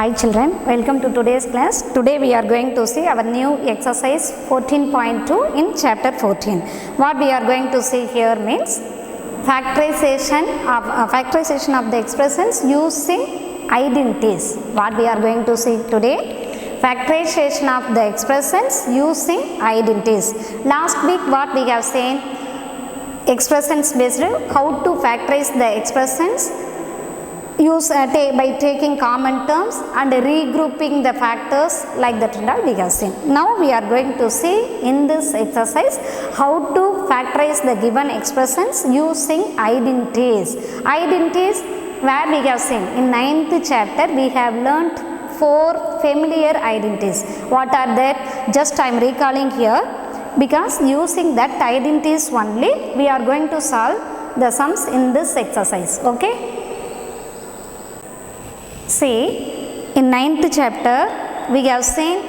Hi children, welcome to today's class. Today we are going to see our new exercise 14.2 in chapter 14. What we are going to see here means factorization of the expressions using identities. What we are going to see today? Factorization of the expressions using identities. Last week what we have seen? Expressions based, how to factorize the expressions by taking common terms and regrouping the factors like that and all we have seen. Now we are going to see in this exercise how to factorize the given expressions using identities. Identities where we have seen in 9th chapter we have learnt 4 familiar identities. What are that? Just I am recalling here because using that identities only we are going to solve the sums in this exercise. Okay. See, in 9th chapter we have seen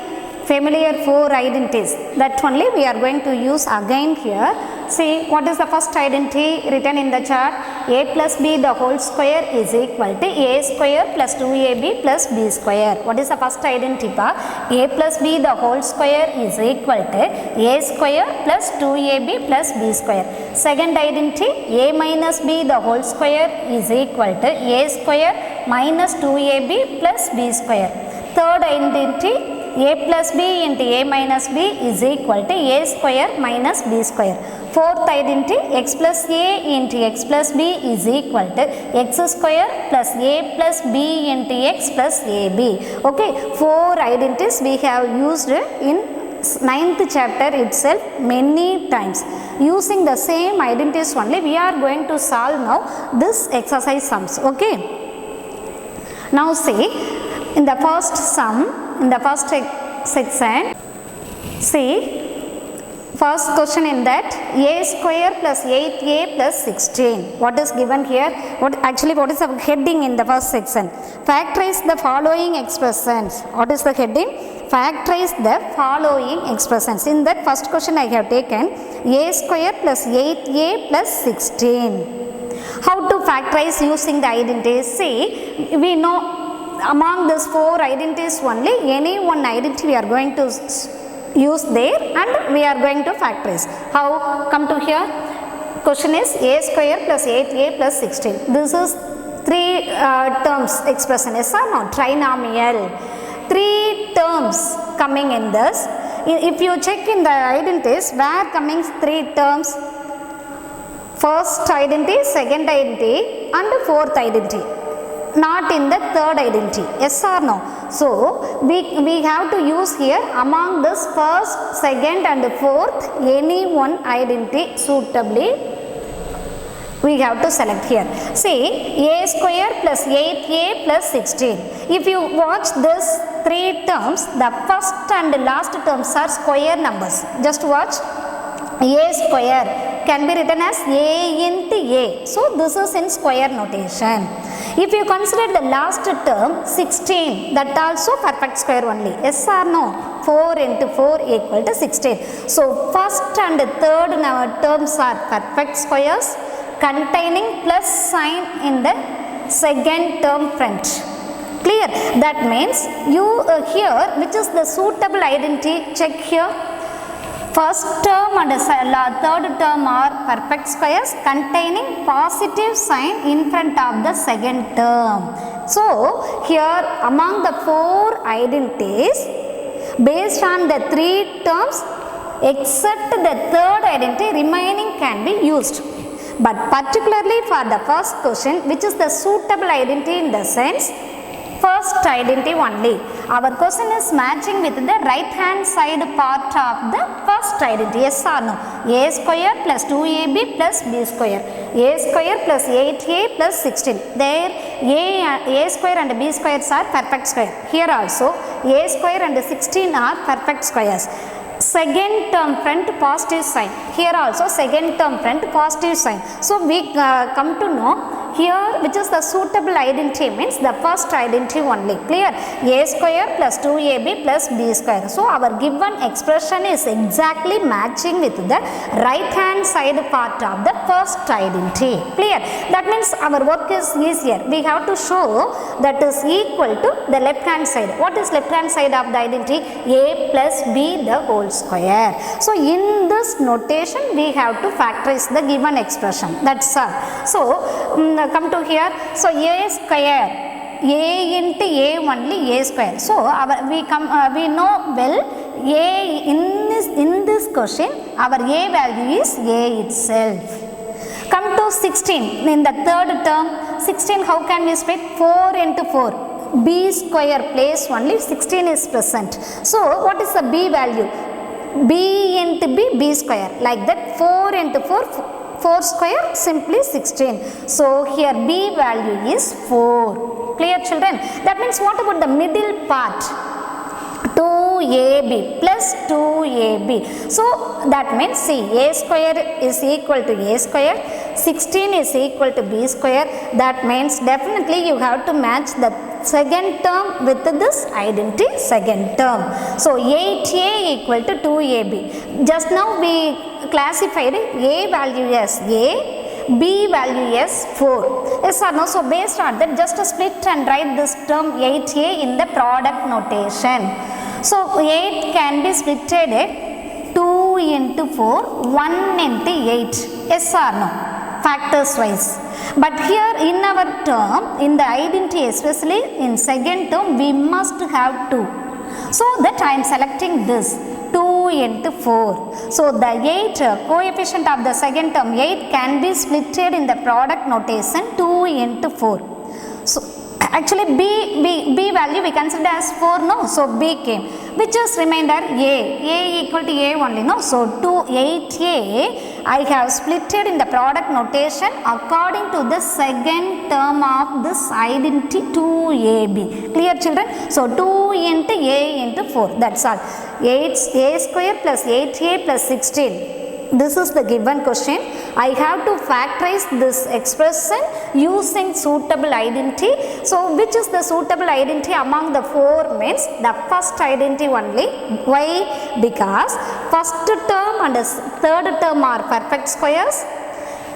familiar 4 identities that only we are going to use again here. See, what is the first identity written in the chart? A plus b the whole square is equal to a square plus 2ab plus b square. What is the first identity? A plus b the whole square is equal to a square plus 2ab plus b square. Second identity, a minus b the whole square is equal to a square minus 2ab plus b square. Third identity, a plus b into a minus b is equal to a square minus b square. Fourth identity, x plus a into x plus b is equal to x square plus a plus b into x plus ab. Okay, 4 identities we have used in 9th chapter itself many times. Using the same identities only we are going to solve now this exercise sums. Okay. Now see, in the first sum, in the first section, see, first question in that a square plus 8a plus 16. What is given here? What is the heading in the first section? Factorize the following expressions. What is the heading? Factorize the following expressions. In that first question I have taken a square plus 8a plus 16. How to factorize using the identities? See, we know among these 4 identities only any one identity we are going to use there and we are going to factorize. How? Come to here. Question is a square plus 8a plus 16. This is 3 terms expression. Yes or no? Trinomial. 3 terms coming in this. If you check in the identities, where coming 3 terms? First identity, second identity and fourth identity. Not in the third identity. Yes or no? So, we have to use here among this first, second and fourth any one identity suitably we have to select here. See, a square plus 8a plus 16. If you watch this 3 terms, the first and last terms are square numbers. Just watch. A square can be written as a into a. So, this is in square notation. If you consider the last term 16, that also perfect square only. Yes or no? 4 into 4 equal to 16. So, first and third terms are perfect squares containing plus sign in the second term front. Clear? That means you here, which is the suitable identity, check here. First term and third term are perfect squares containing positive sign in front of the second term. So, here among the 4 identities, based on the 3 terms, except the third identity, remaining can be used. But particularly for the first question, which is the suitable identity in the sense, first identity only. Our question is matching with the right hand side part of the first identity. Yes or no? A square plus 2ab plus b square. A square plus 8a plus 16. There a square and b squares are perfect square. Here also a square and 16 are perfect squares. Second term front positive sign. Here also second term front positive sign. So we come to know here which is the suitable identity means the first identity only. Clear? A square plus 2ab plus b square. So our given expression is exactly matching with the right hand side part of the first identity. Clear? That means our work is easier. We have to show that is equal to the left hand side. What is left hand side of the identity? A plus b the whole square. So in this notation we have to factorize the given expression. That's all. So come to here. So a square, a into a only a square. So we know well a in this question our a value is a itself. Come to 16 in the third term. 16 how can we split? 4 into 4. B square place only 16 is present. So what is the b value? B into b square, like that. 4 into 4, 4 square simply 16. So here b value is 4. Clear children? That means what about the middle part? 2ab plus 2ab. So that means see, a square is equal to a square, 16 is equal to b square. That means definitely you have to match the second term with this identity second term. So 8a equal to 2ab. Just now we classified a value as a, b value as 4. Yes or no? So based on that, just split and write this term 8a in the product notation. So 8 can be splitted at 2 into 4, 1 into 8. Yes or no? Factors wise. But here in our term, in the identity, especially in second term, we must have 2. So that I am selecting this 2 into 4. So the 8 coefficient of the second term 8 can be splitted in the product notation 2 into 4. So actually b value we consider as 4, no? So b came, which is remainder a equal to a only, no? So 8a I have splitted in the product notation according to the second term of this identity 2ab. Clear children? So 2 into a into 4, that's all. 8a square plus 8a plus 16. This is the given question. I have to factorize this expression using suitable identity. So which is the suitable identity among the 4 means the first identity only. Why? Because first term and third term are perfect squares.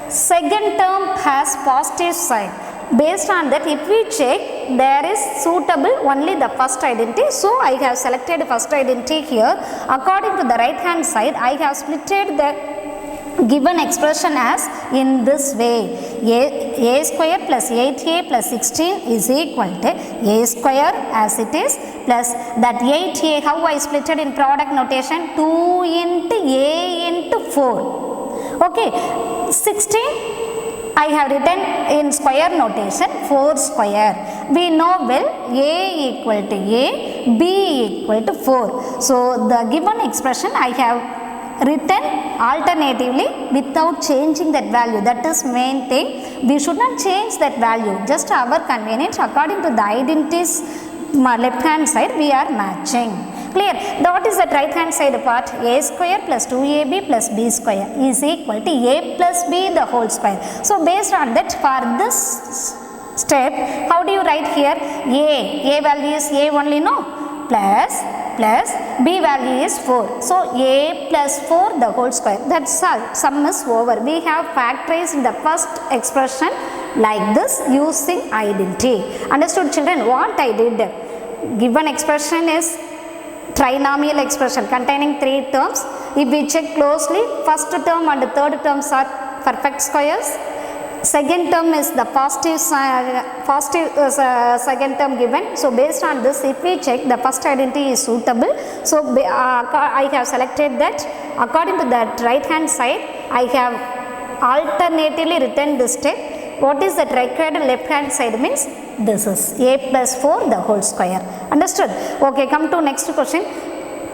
Second term has positive sign. Based on that, if we check, there is suitable only the first identity. So I have selected first identity here. According to the right hand side, I have splitted the given expression as in this way. A square plus 8a plus 16 is equal to a square as it is plus that 8a, how I splitted in product notation? 2 into a into 4. Okay, 16 I have written in square notation 4 square. We know well a equal to a, b equal to 4. So the given expression I have written alternatively without changing that value. That is main thing. We should not change that value. Just our convenience, according to the identities left hand side we are matching. Clear? What is that right hand side part? A square plus 2ab plus b square is equal to a plus b the whole square. So based on that, for this step, how do you write here? A value is a only, no? Plus b value is 4. So a plus 4 the whole square. That's all. Sum is over. We have factorized the first expression like this using identity. Understood children? What I did? Given expression is trinomial expression containing 3 terms. If we check closely, first term and third terms are perfect squares. Second term is the positive second term given. So based on this, if we check, the first identity is suitable. So I have selected that. According to that right hand side, I have alternatively written this step. What is that required left hand side means? This is a plus 4 the whole square. Understood? Okay, come to next question.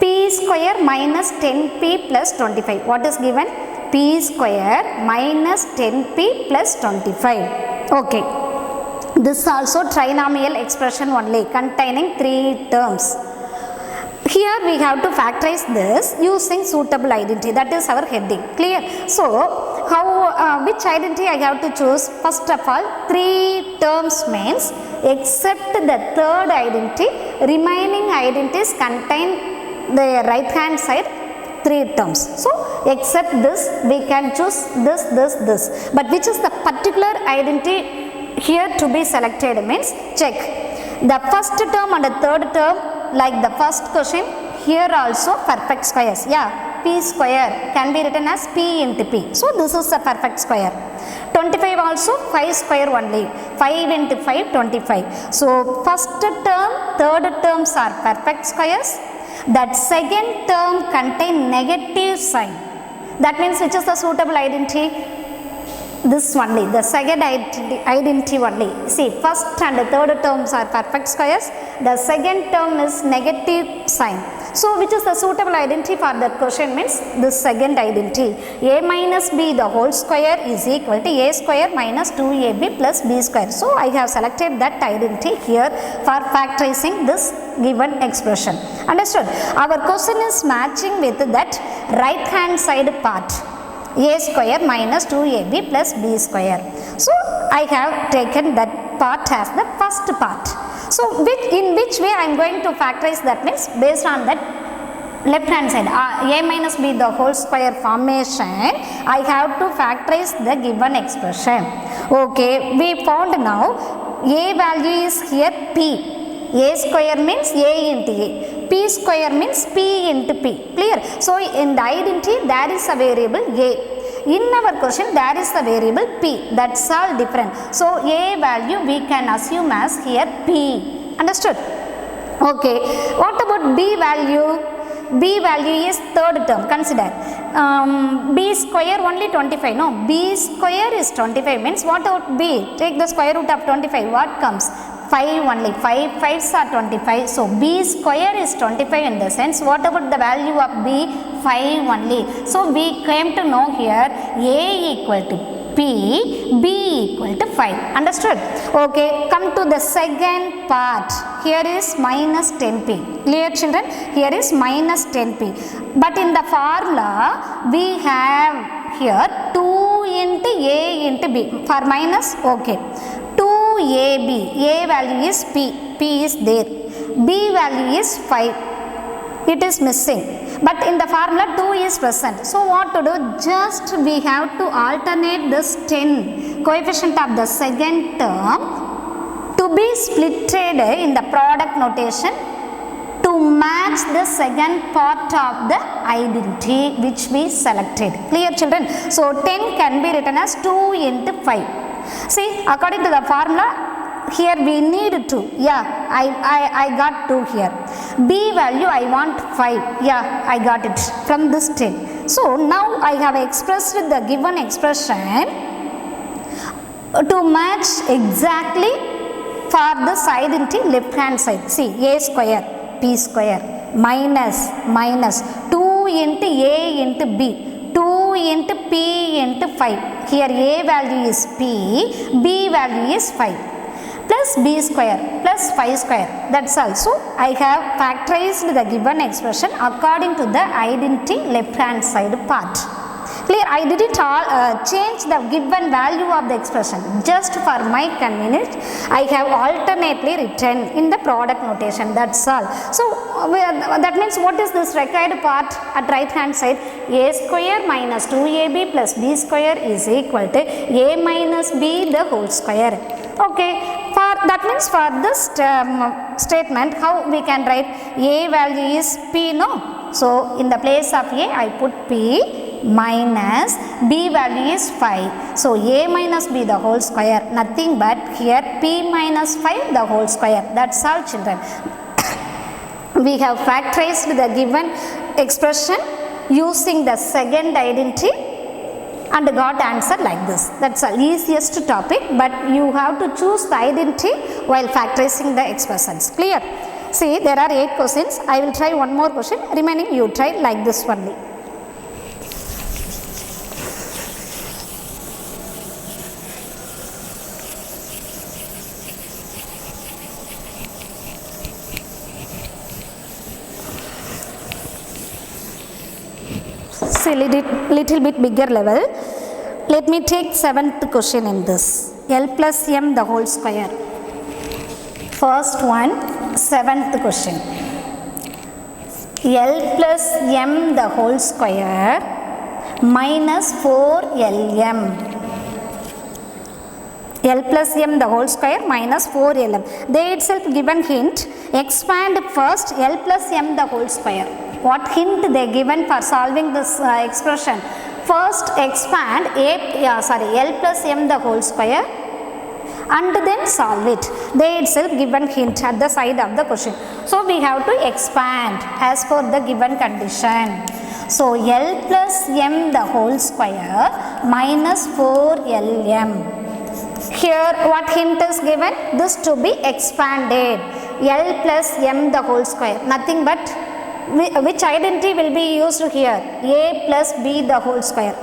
P square minus 10p plus 25. What is given? P square minus 10p plus 25. Okay. This also trinomial expression only containing 3 terms. Here we have to factorize this using suitable identity. That is our heading. Clear? So how which identity I have to choose? First of all, 3 terms means except the third identity, remaining identities contain the right hand side 3 terms. So except this we can choose this. But which is the particular identity here to be selected means check. The first term and the third term, like the first question, here also perfect squares. Yeah, p square can be written as p into p. So this is a perfect square. 25 also 5 square only. 5 into 5, 25. So first term, third terms are perfect squares. That second term contain negative sign. That means which is the suitable identity? This only, the second identity only. See, first and the third terms are perfect squares. The second term is negative sign. So which is the suitable identity for that question means this second identity. A minus b the whole square is equal to a square minus 2ab plus b square. So I have selected that identity here for factorizing this given expression. Understood? Our question is matching with that right hand side part. A square minus 2ab plus b square. So I have taken that part as the first part. So in which way I am going to factorize that means based on that left hand side a minus b the whole square formation, I have to factorize the given expression. Okay, we found now a value is here p. A square means a into a. P square means p into p. Clear? So in the identity there is a variable a. In our question there is a variable p. That's all different. So a value we can assume as here p. Understood? Okay. What about b value? B value is third term. Consider b square only 25. No, b square is 25 means what about b? Take the square root of 25. What comes? 5 only. 5 5s are 25. So b square is 25 in the sense. What about the value of b? 5 only. So we came to know here a equal to p, b equal to 5. Understood? Okay, come to the second part. Here is minus 10p. Clear children? Here is minus 10p. But in the formula we have here 2 into a into b. For minus, okay. 2ab, a value is p, p is there. B value is 5. It is missing. But in the formula 2 is present. So what to do? Just we have to alternate this 10 coefficient of the second term to be splitted in the product notation to match the second part of the identity which we selected. Clear children? So 10 can be written as 2 into 5. See, according to the formula, here we need 2. Yeah, I got 2 here. B value I want 5. Yeah, I got it from this 10. So now I have expressed the given expression to match exactly for this identity left hand side. See, a square, p square minus 2 into a into b. 2 into p into 5. Here a value is p, b value is 5. Plus b square plus 5 square. That's all. So I have factorized the given expression according to the identity left hand side part. Clear? I didn't change the given value of the expression. Just for my convenience, I have alternately written in the product notation. That's all. So that means what is this required part at right hand side? A square minus 2ab plus b square is equal to a minus b the whole square. Okay. For that means for this statement, how we can write? A value is p, no? So in the place of a I put p minus b value is 5. So a minus b the whole square, nothing but here p minus 5 the whole square. That's all children. We have factorized the given expression using the second identity and got answer like this. That's the easiest topic, but you have to choose the identity while factorizing the expressions. Clear? See, there are 8 questions. I will try one more question. Remaining you try like this only. See, little bit bigger level. Let me take 7th question in this. L plus m the whole square. First one, 7th question. L plus m the whole square minus 4lm. L plus m the whole square minus 4lm. They itself given hint. Expand first L plus m the whole square. What hint they given for solving this expression? First expand L plus m the whole square and then solve it. They itself given hint at the side of the question. So we have to expand as per the given condition. So L plus m the whole square minus 4lm. Here what hint is given? This to be expanded. L plus m the whole square. Nothing but which identity will be used here? A plus b the whole square.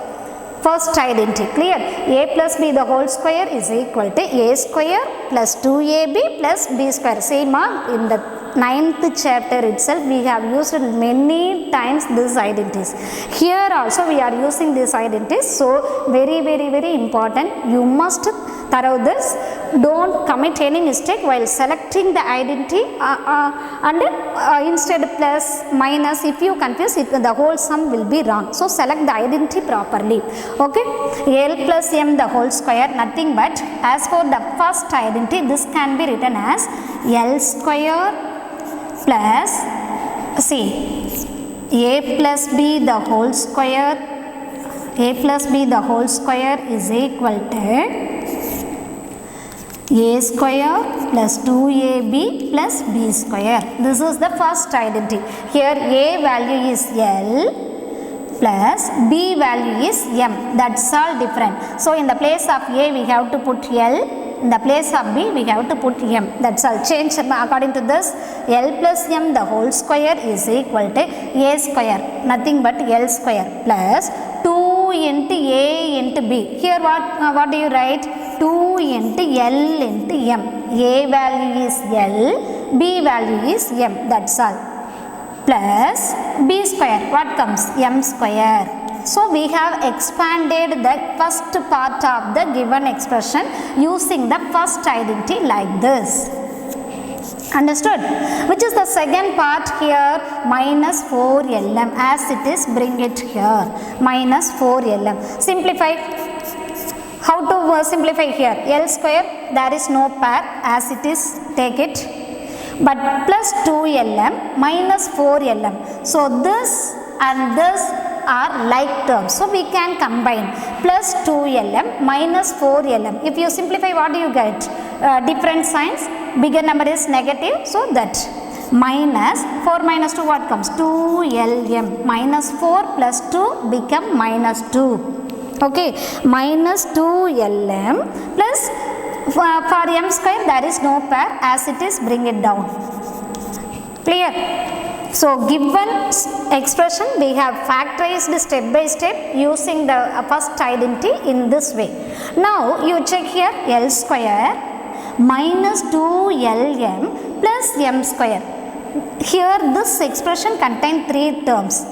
First identity, clear? A plus b the whole square is equal to a square plus 2ab plus b square. Same in the 9th chapter itself we have used many times these identities. Here also we are using these identities. So very important. You must thorough this. Don't commit any mistake while selecting the identity and instead plus minus. If you confuse it, the whole sum will be wrong. So select the identity properly. Okay. L plus m the whole square, nothing but as for the first identity, this can be written as L square plus a plus b the whole square. A plus b the whole square is equal to a square plus 2ab plus b square. This is the first identity. Here a value is L plus b value is m. That's all different. So in the place of a we have to put L. In the place of b we have to put m. That's all. Change according to this. L plus m the whole square is equal to a square. Nothing but L square plus 2 into a into b. Here what do you write? 2 into L into m. A value is L, b value is m. That's all. Plus b square. What comes? M square. So we have expanded the first part of the given expression using the first identity like this. Understood? Which is the second part here? Minus 4lm. As it is, bring it here. Minus 4lm. Simplify. How to simplify here? L square, there is no pair. As it is, take it. But plus 2lm minus 4lm. So this and this are like terms. So we can combine plus 2lm minus 4lm. If you simplify, what do you get? Different signs. Bigger number is negative. So that minus 4 minus 2 what comes? 2lm. Minus 4 plus 2 become minus 2. Okay. Minus 2lm plus for m square there is no pair. As it is, bring it down. Clear? So given expression we have factorized step by step using the first identity in this way. Now you check here L square minus 2lm plus m square. Here this expression contains 3 terms.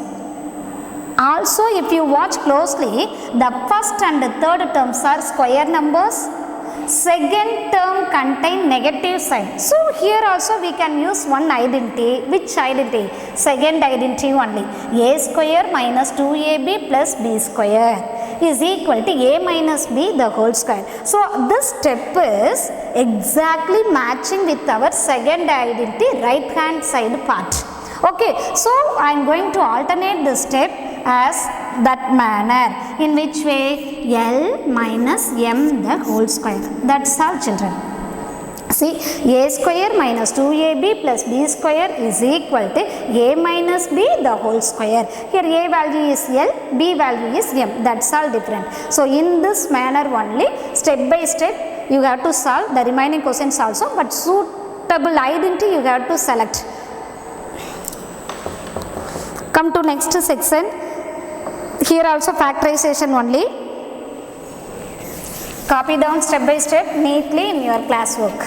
Also if you watch closely, the first and the third terms are square numbers. Second term contain negative sign. So here also we can use one identity. Which identity? Second identity only. A square minus 2ab plus b square is equal to a minus b the whole square. So this step is exactly matching with our second identity right hand side part. Okay, so I am going to alternate this step as that manner. In which way? L minus m the whole square. That's all, children. See, a square minus 2ab plus b square is equal to a minus b the whole square. Here a value is L, b value is m. That's all different. So in this manner only, step by step you have to solve the remaining questions also, but suitable identity you have to select. Come to next section. Here also factorization only. Copy down step by step neatly in your classwork.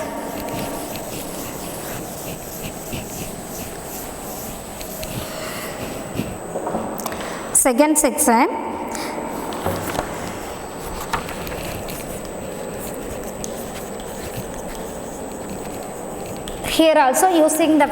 Second section. Here also using the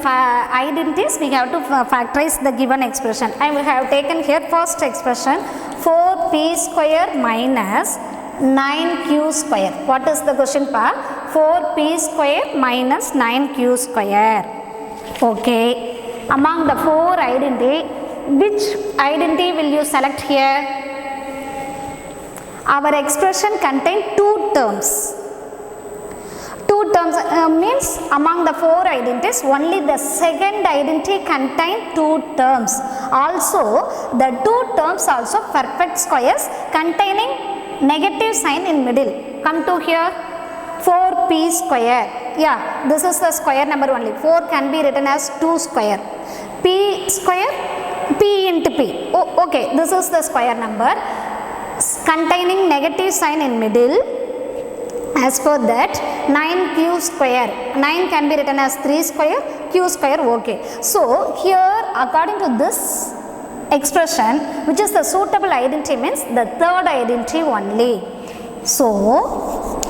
identities we have to factorize the given expression. I have taken here first expression 4p square minus 9q square. What is the question part? 4p square minus 9q square. Okay. Among the four identity, which identity will you select here? Our expression contains two terms. Two terms means among the four identities only the second identity contain two terms. Also the two terms also perfect squares containing negative sign in middle. Come to here 4p square. Yeah, this is the square number only. 4 can be written as 2 square. P square p into p. Oh, okay, this is the square number containing negative sign in middle. As for that 9q square, 9 can be written as 3 square, q square, okay. So here according to this expression, which is the suitable identity means the third identity only. So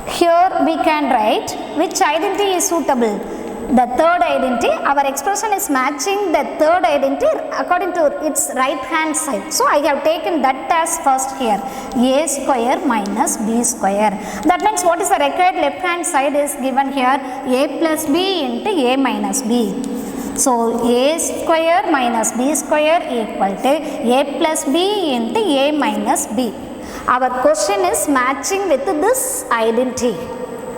here we can write which identity is suitable. The third identity, our expression is matching the third identity according to its right hand side. So I have taken that as first here, a square minus b square. That means what is the required left hand side is given here, a plus b into a minus b. So a square minus b square equal to a plus b into a minus b. Our question is matching with this identity.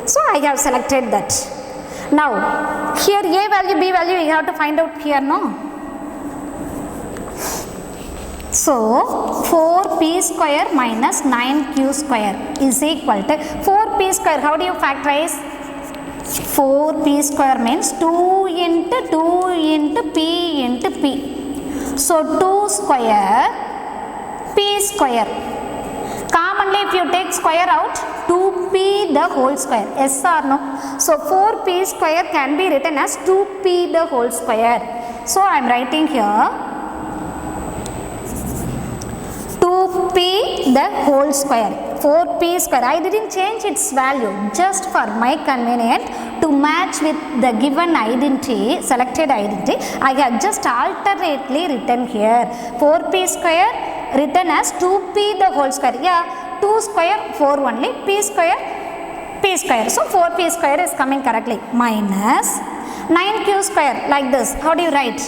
So I have selected that. Now here a value, b value you have to find out here, no? So 4p square minus 9q square is equal to 4p square. How do you factorize? 4p square means 2 into 2 into p into p. So 2 square p square. Commonly if you take square out, 2p the whole square. Yes or no? So 4p square can be written as 2p the whole square. So I am writing here 2p the whole square. 4p square. I didn't change its value just for my convenience to match with the given identity, selected identity. I have just alternately written here 4p square written as 2p the whole square. Yeah, 2 square 4 only, p square p square. So 4p square is coming correctly. Minus 9q square like this. How do you write?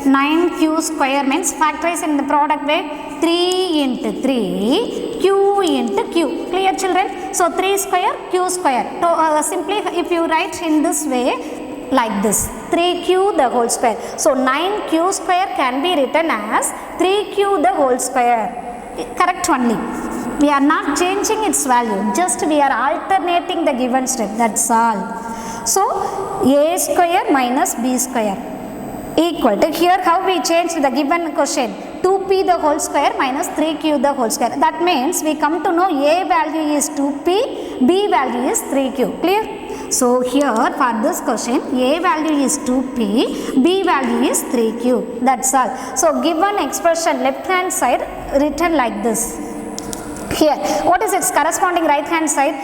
9q square means factorize in the product way. 3 into 3 q into q. Clear children? So 3 square q square. So simply if you write in this way like this, 3q the whole square. So 9q square can be written as 3q the whole square. Correct only. We are not changing its value, just we are alternating the given step, that's all. So a square minus b square equal to, here how we change the given question, 2p the whole square minus 3q the whole square. That means we come to know a value is 2p, b value is 3q. Clear? So here for this question, a value is 2p, b value is 3q. That's all. So given expression left hand side written like this. Here, what is its corresponding right hand side?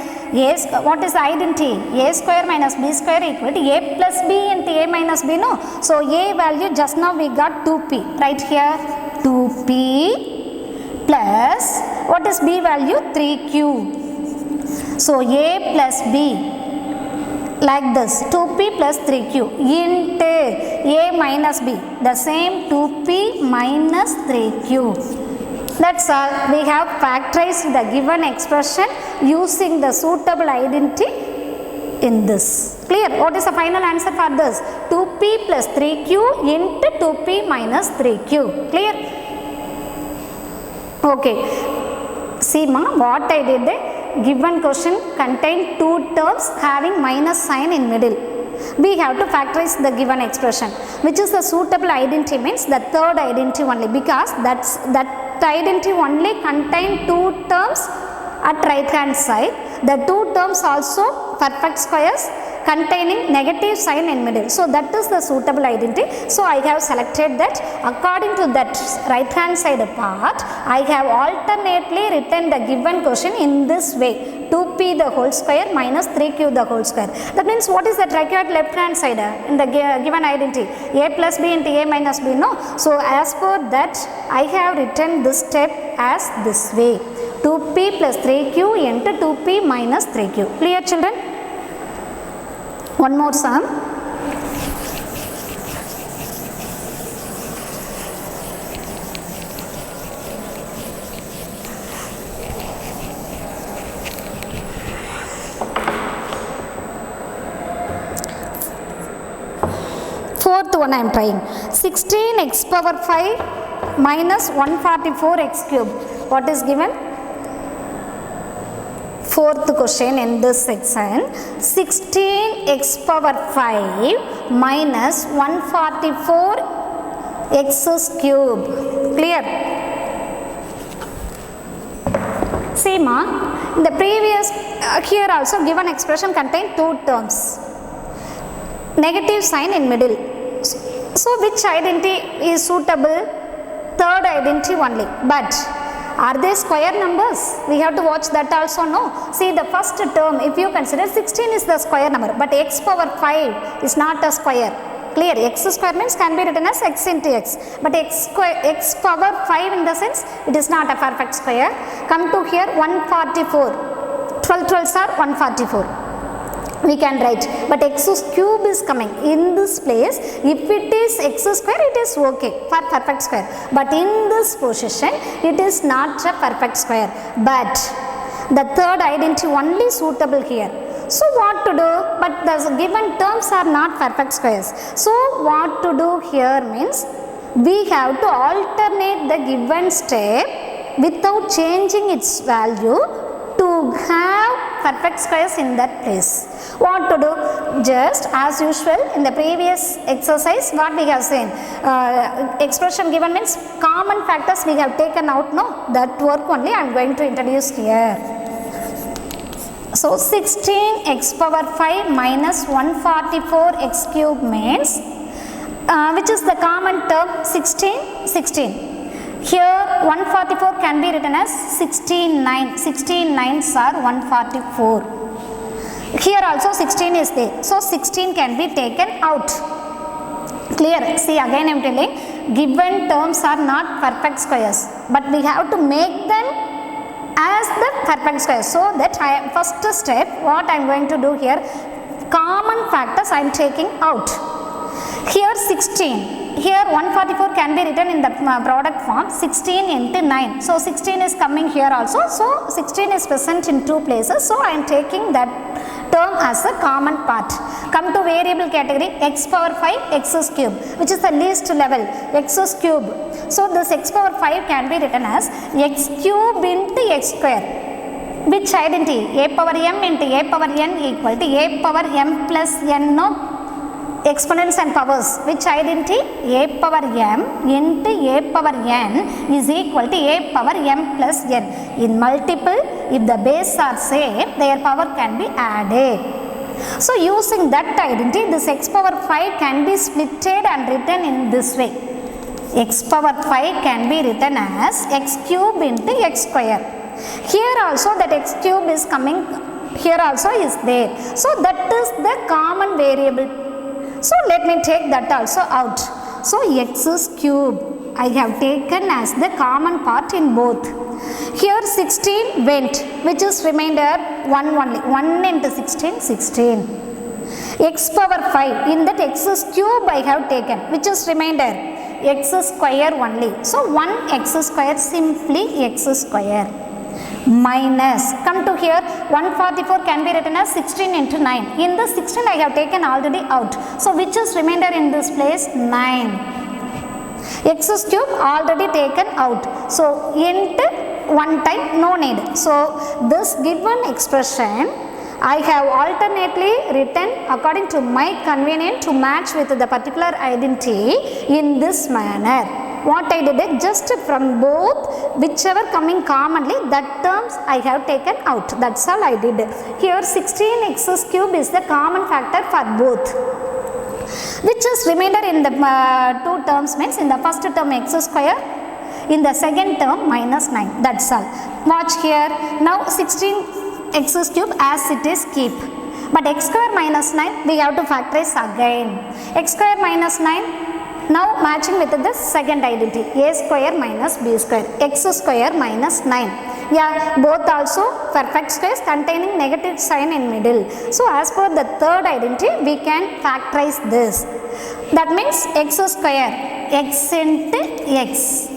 What is the identity? A square minus b square equal to a plus b into a minus b, no? So a value just now we got 2p. Right here 2p plus what is b value? 3q. So a plus b like this, 2p plus 3q into a minus b, the same 2p minus 3q. That's all. We have factorized the given expression using the suitable identity in this. Clear? What is the final answer for this? 2p plus 3q into 2p minus 3q. Clear? Okay. See ma, what I did, given question contained two terms having minus sign in middle. We have to factorize the given expression, which is the suitable identity means the third identity only, because that identity only contain two terms at right hand side. The two terms also perfect squares containing negative sign in middle. So that is the suitable identity. So I have selected that. According to that right hand side part, I have alternately written the given question in this way 2p the whole square minus 3q the whole square. That means what is that required left hand side in the given identity? A plus b into a minus b, no? So as per that I have written this step as this way, 2p plus 3q into 2p minus 3q. Clear children? One more sum. Fourth one I am trying. 16x power 5 minus 144x cube. What is given? Fourth question in this section. 16x power 5 minus 144x cube. Clear? See ma, the previous here also given expression contain two terms. Negative sign in middle. So which identity is suitable? Third identity only. But are they square numbers? We have to watch that also, no? See the first term, if you consider 16 is the square number, but x power 5 is not a square. Clear? X square means can be written as x into x. But x power 5 in the sense it is not a perfect square. Come to here 144. 12 12s are 144. We can write, but x cube is coming in this place. If it is x square, it is okay for perfect square, but in this position it is not a perfect square, but the third identity only suitable here. So what to do? But the given terms are not perfect squares. So what to do here means we have to alternate the given step without changing its value to have perfect squares in that place. What to do? Just as usual in the previous exercise what we have seen, expression given means common factors we have taken out, no? That work only I am going to introduce here. So 16x power 5 minus 144x cube means which is the common term? 16, 16. Here 144 can be written as 16 9. 16 9s are 144. Here also 16 is there. So 16 can be taken out. Clear? See again I am telling, given terms are not perfect squares, but we have to make them as the perfect squares. So that first step what I am going to do here, common factors I am taking out. Here 16. Here 144 can be written in the product form 16 into 9. So 16 is coming here also. So 16 is present in two places. So I am taking that term as a common part. Come to variable category, x power 5 x cube, which is the least level, x cube. So this x power 5 can be written as x cube into x square. Which identity? A power m into a power n equal to a power m plus n of exponents and powers. Which identity? A power m into a power n is equal to a power m plus n. In multiple, if the base are same, their power can be added. So using that identity, this x power 5 can be splitted and written in this way. X power 5 can be written as x cube into x square. Here also that x cube is coming, here also is there. So that is the common variable. So let me take that also out. So x cube I have taken as the common part in both. Here 16 went, which is remainder 1 only. 1 into 16, 16. X power 5, in that x cube I have taken, which is remainder x square only. So 1 x square, simply x square. Minus, come to here, 144 can be written as 16 into 9. In the 16 I have taken already out. So which is remainder in this place? 9. X cube already taken out. So into one time, no need. So this given expression I have alternately written according to my convenience to match with the particular identity in this manner. What I did, just from both, whichever coming commonly, that terms I have taken out. That's all I did. Here 16x cube is the common factor for both. Which is remainder in the two terms means in the first term x square, in the second term minus 9. That's all. Watch here. Now 16 x cube as it is keep. But x square minus 9 we have to factorize again. X square minus 9 now matching with the second identity a square minus b square, x square minus 9. Yeah, both also perfect squares containing negative sign in middle. So as per the third identity we can factorize this. That means x square, x into x,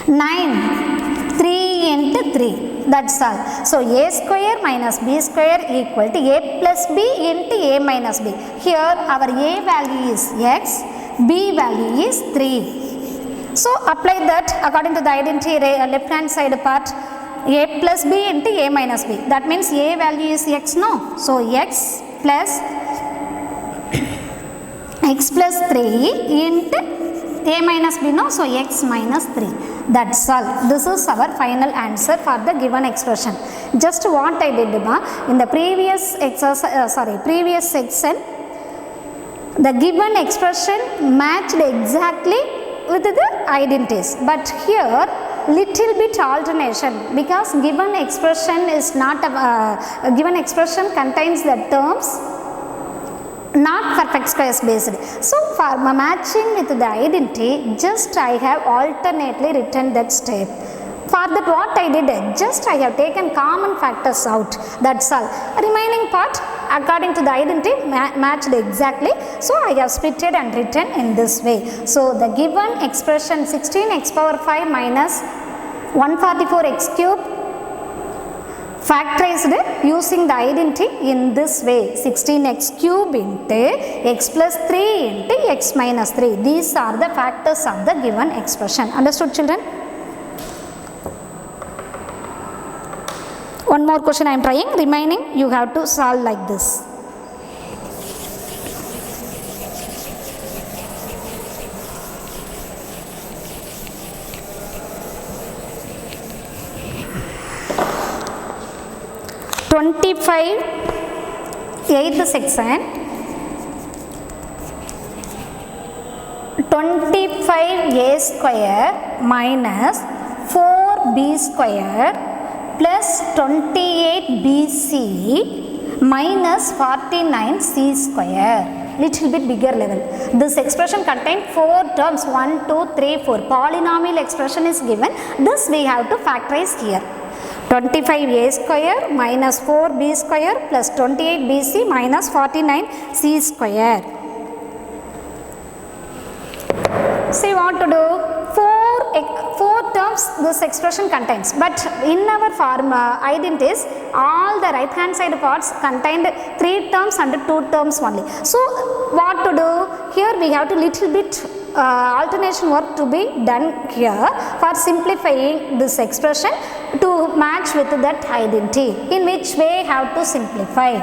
9, 3 into 3. That's all. So a square minus b square equal to a plus b into a minus b. Here our a value is x, b value is 3. So apply that according to the identity left hand side part, a plus b into a minus b. That means a value is x, no? So x plus 3 into a minus b, no? So x minus 3. That's all. This is our final answer for the given expression. Just what I did in the previous previous section, the given expression matched exactly with the identities, but here little bit alternation, because given expression is not given expression contains the terms not perfect squares based. So for matching with the identity, just I have alternately written that step. For that what I did, just I have taken common factors out. That's all. Remaining part according to the identity matched exactly. So I have split it and written in this way. So the given expression 16x power 5 minus 144x cube factorized using the identity in this way, 16x cube into x plus 3 into x minus 3. These are the factors of the given expression. Understood, children? One more question I am trying, remaining you have to solve like this. Eighth section, 25a square minus 4b square plus 28bc minus 49c square. Little bit bigger level. This expression contains 4 terms, 1, 2, 3, 4. Polynomial expression is given. This we have to factorize here. 25a square minus 4b square plus 28bc minus 49c square. See what to do? 4 terms this expression contains, but in our identities all the right hand side parts contained 3 terms and 2 terms only. So what to do? Here we have to little bit alternation work to be done here for simplifying this expression to match with that identity. In which way have to simplify?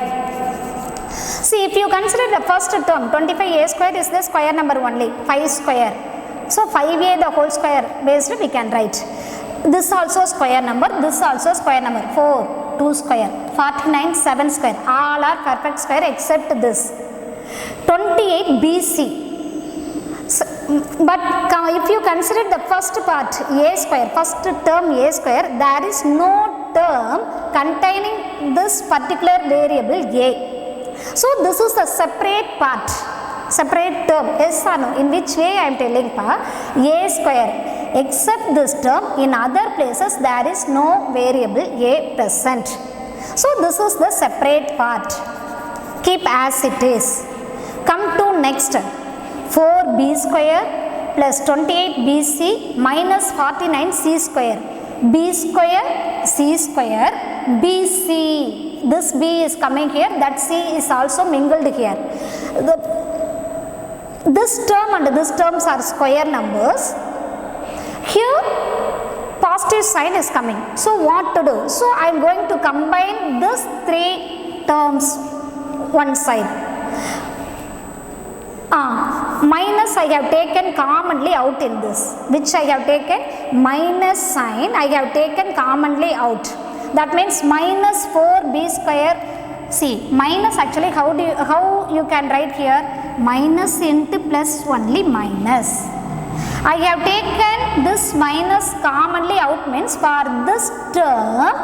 See, if you consider the first term 25a square is the square number only, 5 square. So 5a the whole square based we can write. This also square number, this also square number, 4, 2 square, 49, 7 square. All are perfect square except this. 28bc. So, but if you consider the first part a square, first term a square, there is no term containing this particular variable a. So this is the separate part, separate term, yes or no? In which way I am telling a square, except this term in other places there is no variable a present. So this is the separate part, keep as it is. Come to next, 4b square plus 28bc minus 49c square, b square, c square, bc. This b is coming here, that c is also mingled here. This term and this terms are square numbers. Here positive sign is coming. So what to do? So I am going to combine these 3 terms one side. Minus I have taken commonly out in this, which I have taken minus sign I have taken commonly out. That means minus 4b square. See, minus actually how you can write here? Minus into plus only minus. I have taken this minus commonly out means for this term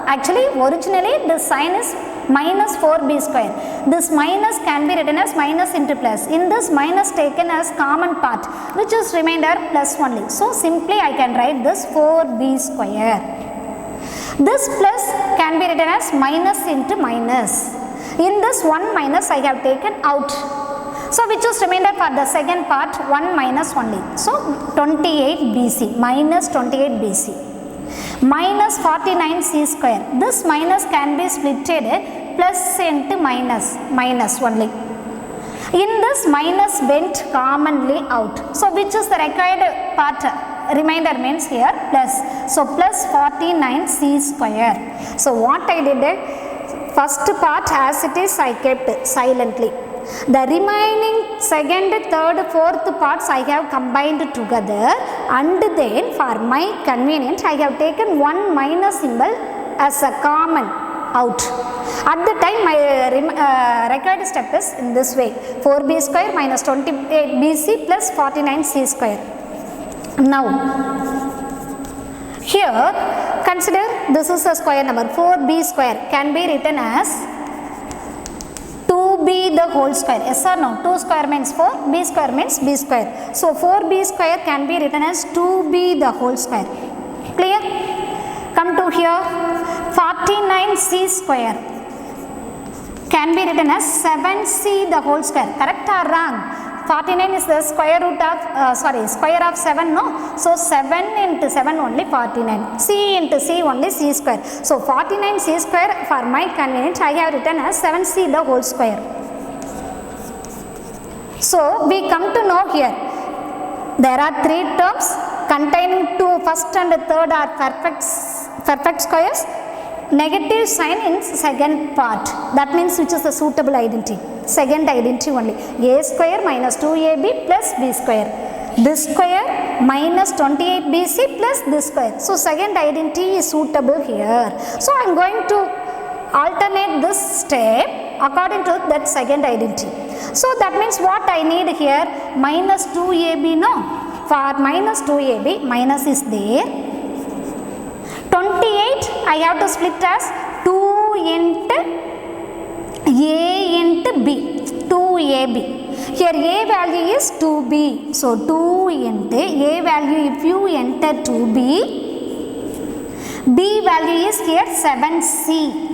actually originally the sign is minus 4b square. This minus can be written as minus into plus. In this minus taken as common part, which is remainder plus only. So simply I can write this 4b square. This plus can be written as minus into minus. In this 1 minus I have taken out. So which is remainder for the second part, 1 minus only. So 28 BC, minus 28 BC. Minus 49 C square. This minus can be splitted plus into minus, minus only. In this minus went commonly out. So which is the required part? Remainder means here plus. So plus 49 C square. So what I did, first part as it is I kept silently. The remaining second, third, fourth parts I have combined together, and then for my convenience I have taken one minus symbol as a common out. At the time my required step is in this way, 4b square minus 28bc plus 49c square. Now here consider this is a square number, 4b square can be written as 2b the whole square. Yes or no? 2 square means 4, b square means b square. So 4b square can be written as 2b the whole square. Clear? Come to here, 49c square can be written as 7c the whole square. Correct or wrong? 49 is the square root of, square of 7, no? So 7 into 7 only 49. C into C only C square. So 49 C square for my convenience I have written as 7C the whole square. So we come to know here, there are 3 terms containing 2 first and third are perfect squares. Negative sign in second part, that means which is the suitable identity, second identity only, a square minus 2ab plus b square, this square minus 28bc plus this square. So second identity is suitable here. So I am going to alternate this step according to that second identity. So that means what I need here, minus 2ab, no, for minus 2ab minus is there, 28 I have to split as 2 into a into b, 2ab. Here a value is 2b. So 2 into a value, if you enter 2b, b value is here 7c.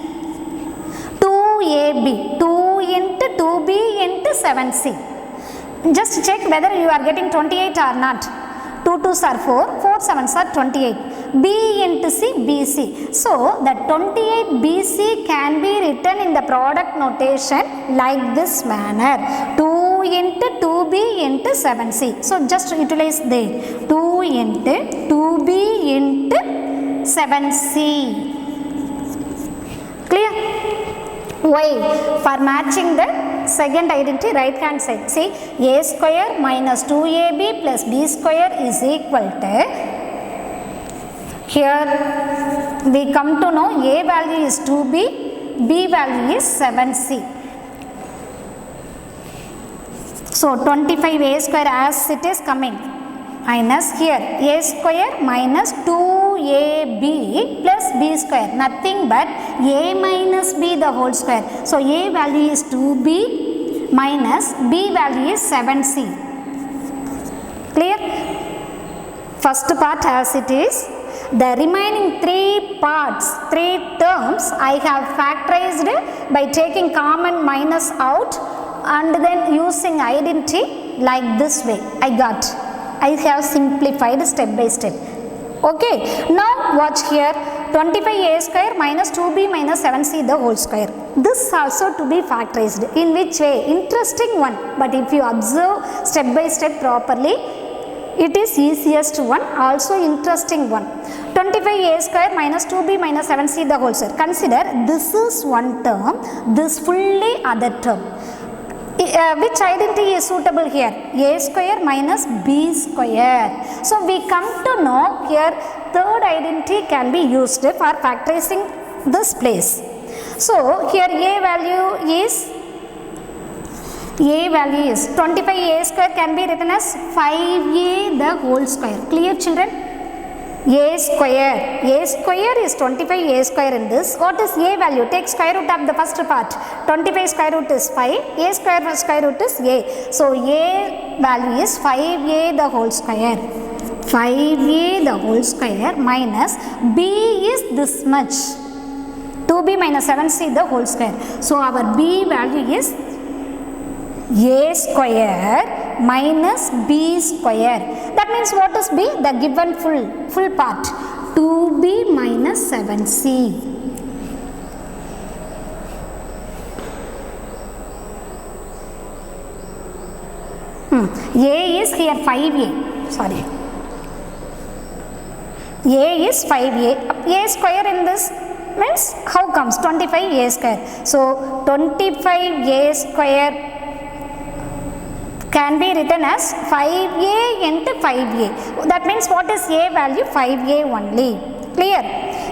2ab, 2 into 2b into 7c. Just check whether you are getting 28 or not. 2 2s are 4, 4 7s are 28. B into C, BC. So the 28 BC can be written in the product notation like this manner, 2 into 2B into 7C. So just utilize there, 2 into 2B into 7C. Clear? Why? For matching the second identity right hand side. See, a square minus 2ab plus b square is equal to, here we come to know a value is 2b, b value is 7c. So 25a square as it is coming, minus here a square minus 2ab plus b square, nothing but a minus b the whole square. So a value is 2b minus b value is 7c. Clear? First part as it is. The remaining 3 parts, 3 terms I have factorized by taking common minus out and then using identity like this way. I have simplified step by step. Okay, now watch here, 25a square minus 2b minus 7c the whole square. This also to be factorized. In which way? Interesting one, but if you observe step by step properly, it is easiest one, also interesting one. 25a square minus 2b minus 7c the whole square. Consider this is one term, this fully other term. Which identity is suitable here? A square minus b square. So we come to know here third identity can be used for factorizing this place. So here a value is 25a square can be written as 5a the whole square. Clear children? a square is 25 a square in this. What is a value? Take square root of the first part. 25 square root is 5, a square root is a. So a value is 5a the whole square. 5a the whole square minus b is this much. 2b minus 7c the whole square. So our b value is a square minus b square. That means what is b? The given full part. 2b minus 7c. A is here 5a. Sorry. A is 5a. A square in this means how comes 25 a square. So 25 a square can be written as 5a into 5a. That means what is a value? 5a only. Clear?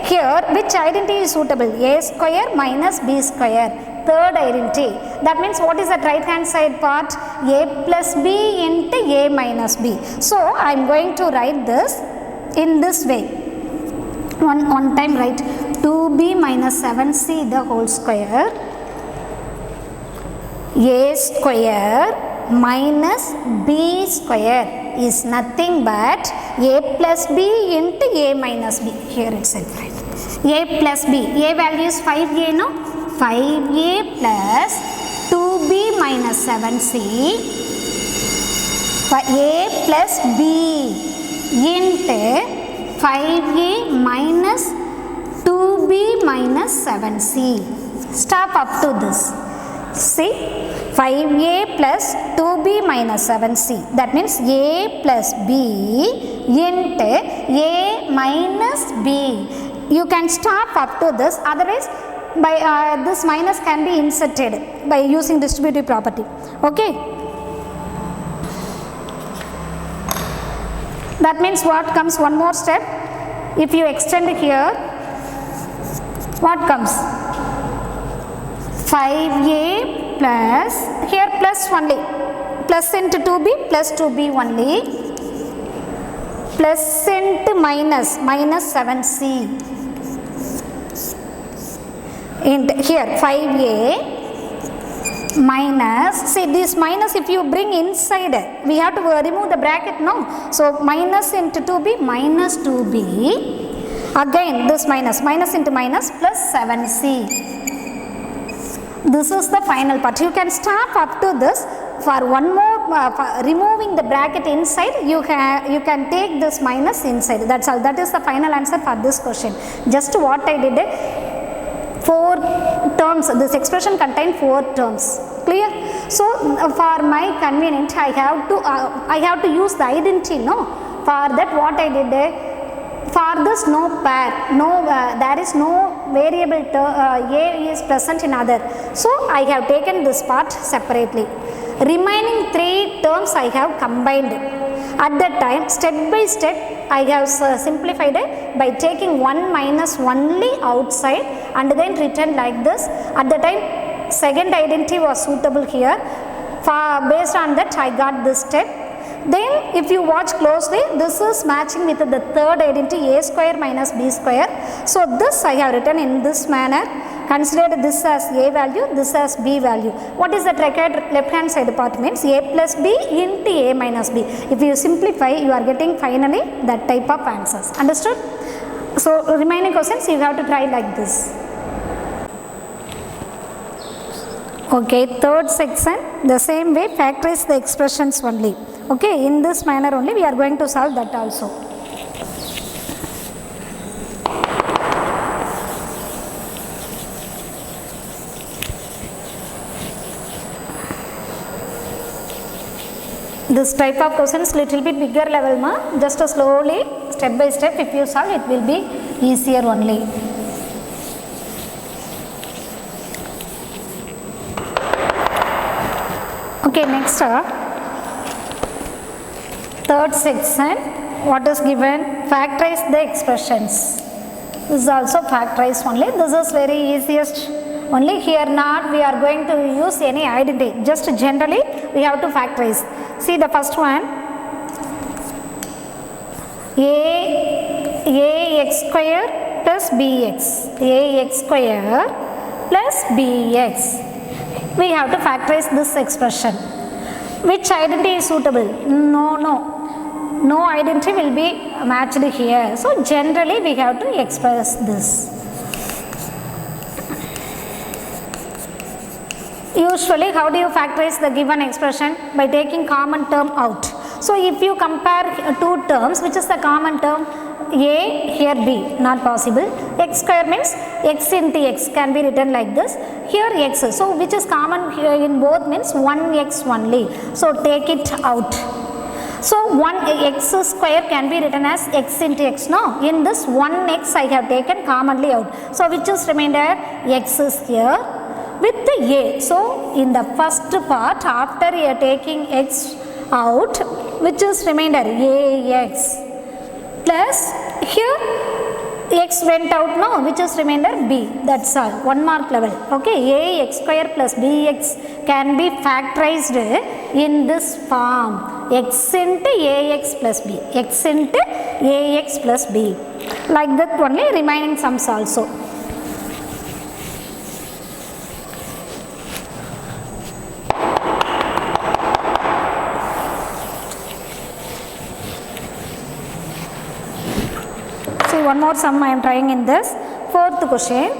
Here which identity is suitable? A square minus b square. Third identity. That means what is the right hand side part? A plus b into a minus b. So I am going to write this in this way. One time write 2b minus 7c the whole square. A square minus b square is nothing but a plus b into a minus b. Here itself, right? A plus b. A value is 5a, no? 5a plus 2b minus 7c. A plus b into 5a minus 2b minus 7c. Stop up to this. See, 5a plus 2b minus 7c. That means a plus b into a minus b. You can stop up to this. Otherwise, by this minus can be inserted by using distributive property. Okay. That means what comes? One more step. If you extend here, what comes? 5a plus, here plus only, plus into 2b plus 2b only, plus into minus 7c, and here 5a minus, see this minus if you bring inside, we have to remove the bracket, no? So minus into 2b minus 2b, again this minus into minus plus 7c. This is the final part. You can stop up to this. For one more, for removing the bracket inside, you can take this minus inside. That's all. That is the final answer for this question. Just what I did, 4 terms. This expression contains 4 terms. Clear? So for my convenience, I have to use the identity. No. For that, what I did. For this no pair, there is no variable a is present in other. So I have taken this part separately. Remaining 3 terms I have combined. At that time, step by step, I have simplified it by taking 1 minus only outside and then written like this. At the time, second identity was suitable here. Based on that, I got this step. Then if you watch closely, this is matching with the third identity, a square minus b square. So this I have written in this manner. Consider this as a value, this as b value. What is the required left hand side part? Means a plus b into a minus b. If you simplify, you are getting finally that type of answers. Understood? So remaining questions you have to try like this. Okay, third section, the same way factorize the expressions only. Okay, in this manner only we are going to solve that also. This type of questions little bit bigger level ma, just slowly step by step if you solve it will be easier only. Okay, next third section, what is given? Factorize the expressions. This is also factorize only. This is very easiest only. Here not we are going to use any identity, just generally we have to factorize. See the first one, a ax square plus bx, ax square plus bx. We have to factorize this expression. Which identity is suitable? No identity will be matched here. So generally we have to express this. Usually how do you factorize the given expression? By taking common term out. So if you compare two terms, which is the common term? A, here B, not possible. X square means x into x can be written like this. Here x, so which is common here in both means 1x only. So take it out. So 1x square can be written as x into x. No, in this 1x I have taken commonly out. So which is remainder? X is here with the a. So in the first part, after you are taking x out, which is remainder? Ax plus here x went out, no, which is remainder b. That's all, 1 mark level. Okay, ax square plus bx can be factorized in this form, x into ax plus b, x into ax plus b. Like that only remaining sums also. One more sum I am trying in this. Fourth question.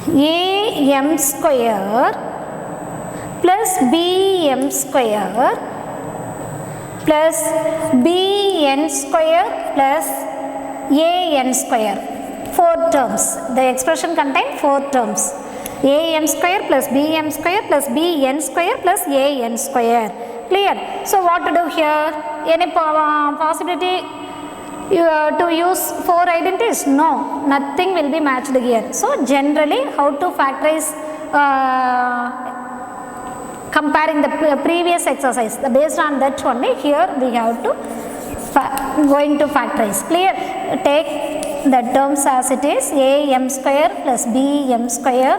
am square plus bm square plus bn square plus an square. 4 terms. The expression contains 4 terms. am square plus bm square plus bn square plus an square. Clear? So what to do here? Any possibility to use 4 identities? No, nothing will be matched here. So generally how to factorize comparing the previous exercise, based on that only here we have to going to factorize. Clear? Take the terms as it is, am square plus bm square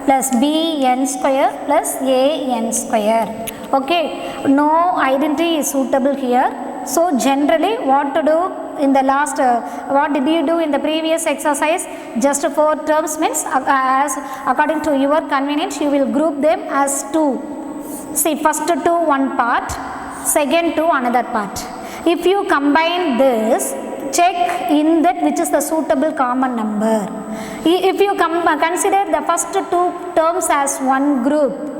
plus bn square plus an square. Okay, no identity is suitable here. So generally what to do in the last, what did you do in the previous exercise? Just 4 terms means as according to your convenience you will group them as 2. See, first to one part, second to another part. If you combine this, check in that which is the suitable common number. If you consider the first 2 terms as one group,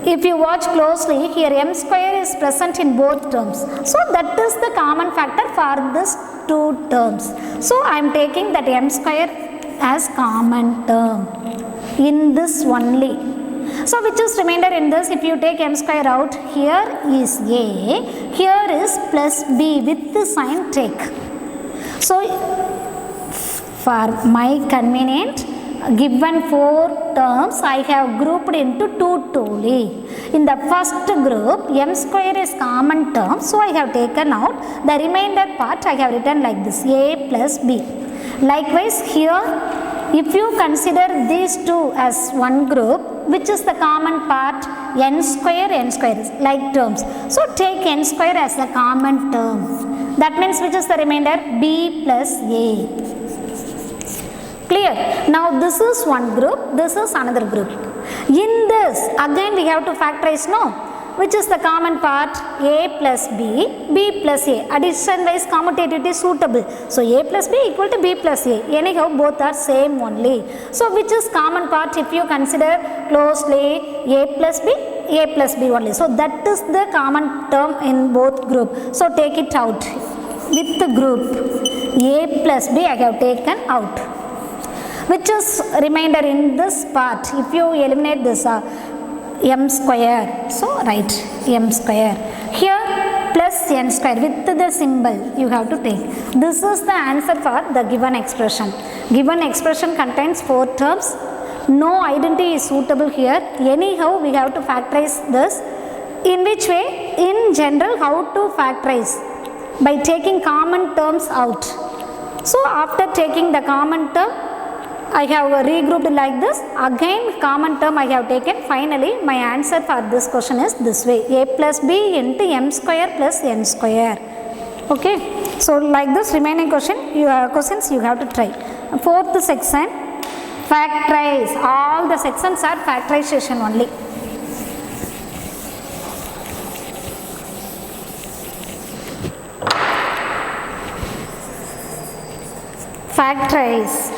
if you watch closely, here m square is present in both terms. So that is the common factor for these 2 terms. So I am taking that m square as common term in this only. So which is remainder in this? If you take m square out, here is a, here is plus b with the sign take. So for my convenient, given 4 terms I have grouped into 2 only. In the first group m square is common term, so I have taken out. The remainder part I have written like this, a plus b. Likewise here, if you consider these 2 as one group, which is the common part? n square is like terms. So take n square as the common term. That means which is the remainder? b plus a. Clear? Now this is one group, this is another group. In this again we have to factorize, no? Which is the common part? a plus b, b plus a. Addition wise commutativity suitable. So a plus b equal to b plus a. Anyhow both are same only. So which is common part if you consider closely? a plus b only. So that is the common term in both group. So take it out. With the group a plus b I have taken out. Which is remainder in this part? If you eliminate this m square, so write m square. Here plus n square with the symbol you have to take. This is the answer for the given expression. Given expression contains 4 terms. No identity is suitable here. Anyhow we have to factorize this. In which way? In general, how to factorize? By taking common terms out. So after taking the common term, I have regrouped like this. Again common term I have taken. Finally my answer for this question is this way, a plus b into m square plus n square. Okay, so like this remaining questions you have to try. Fourth section, factorize. All the sections are factorization only. Factorize.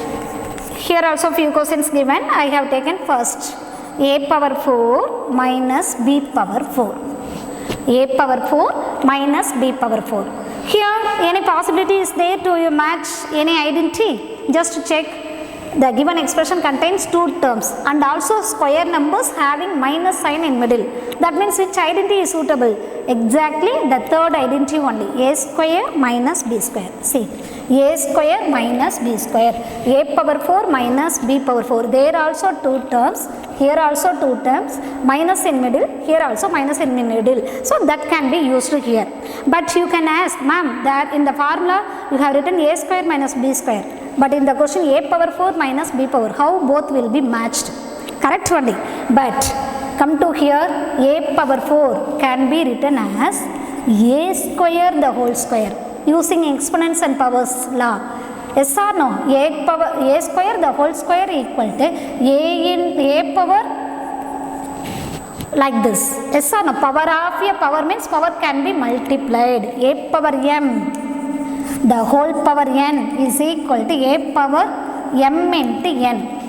Here also few questions given. I have taken first a power 4 minus b power 4. A power 4 minus b power 4. Here any possibility is there to match any identity? Just to check, the given expression contains two terms and also square numbers having minus sign in middle. That means which identity is suitable? Exactly the third identity only, a square minus b square. See, a square minus b square, a power 4 minus b power 4. There also two terms, here also two terms, minus in middle, here also minus in middle. So that can be used here. But you can ask, ma'am, that in the formula you have written a square minus b square. But in the question a power 4 minus b power, how both will be matched? Correct only. But come to here, a power 4 can be written as a square the whole square using exponents and powers law. Yes or no? A square the whole square equal to a in a power like this. Yes or no? Power of a power means power can be multiplied. A power m the whole power n is equal to a power m into n.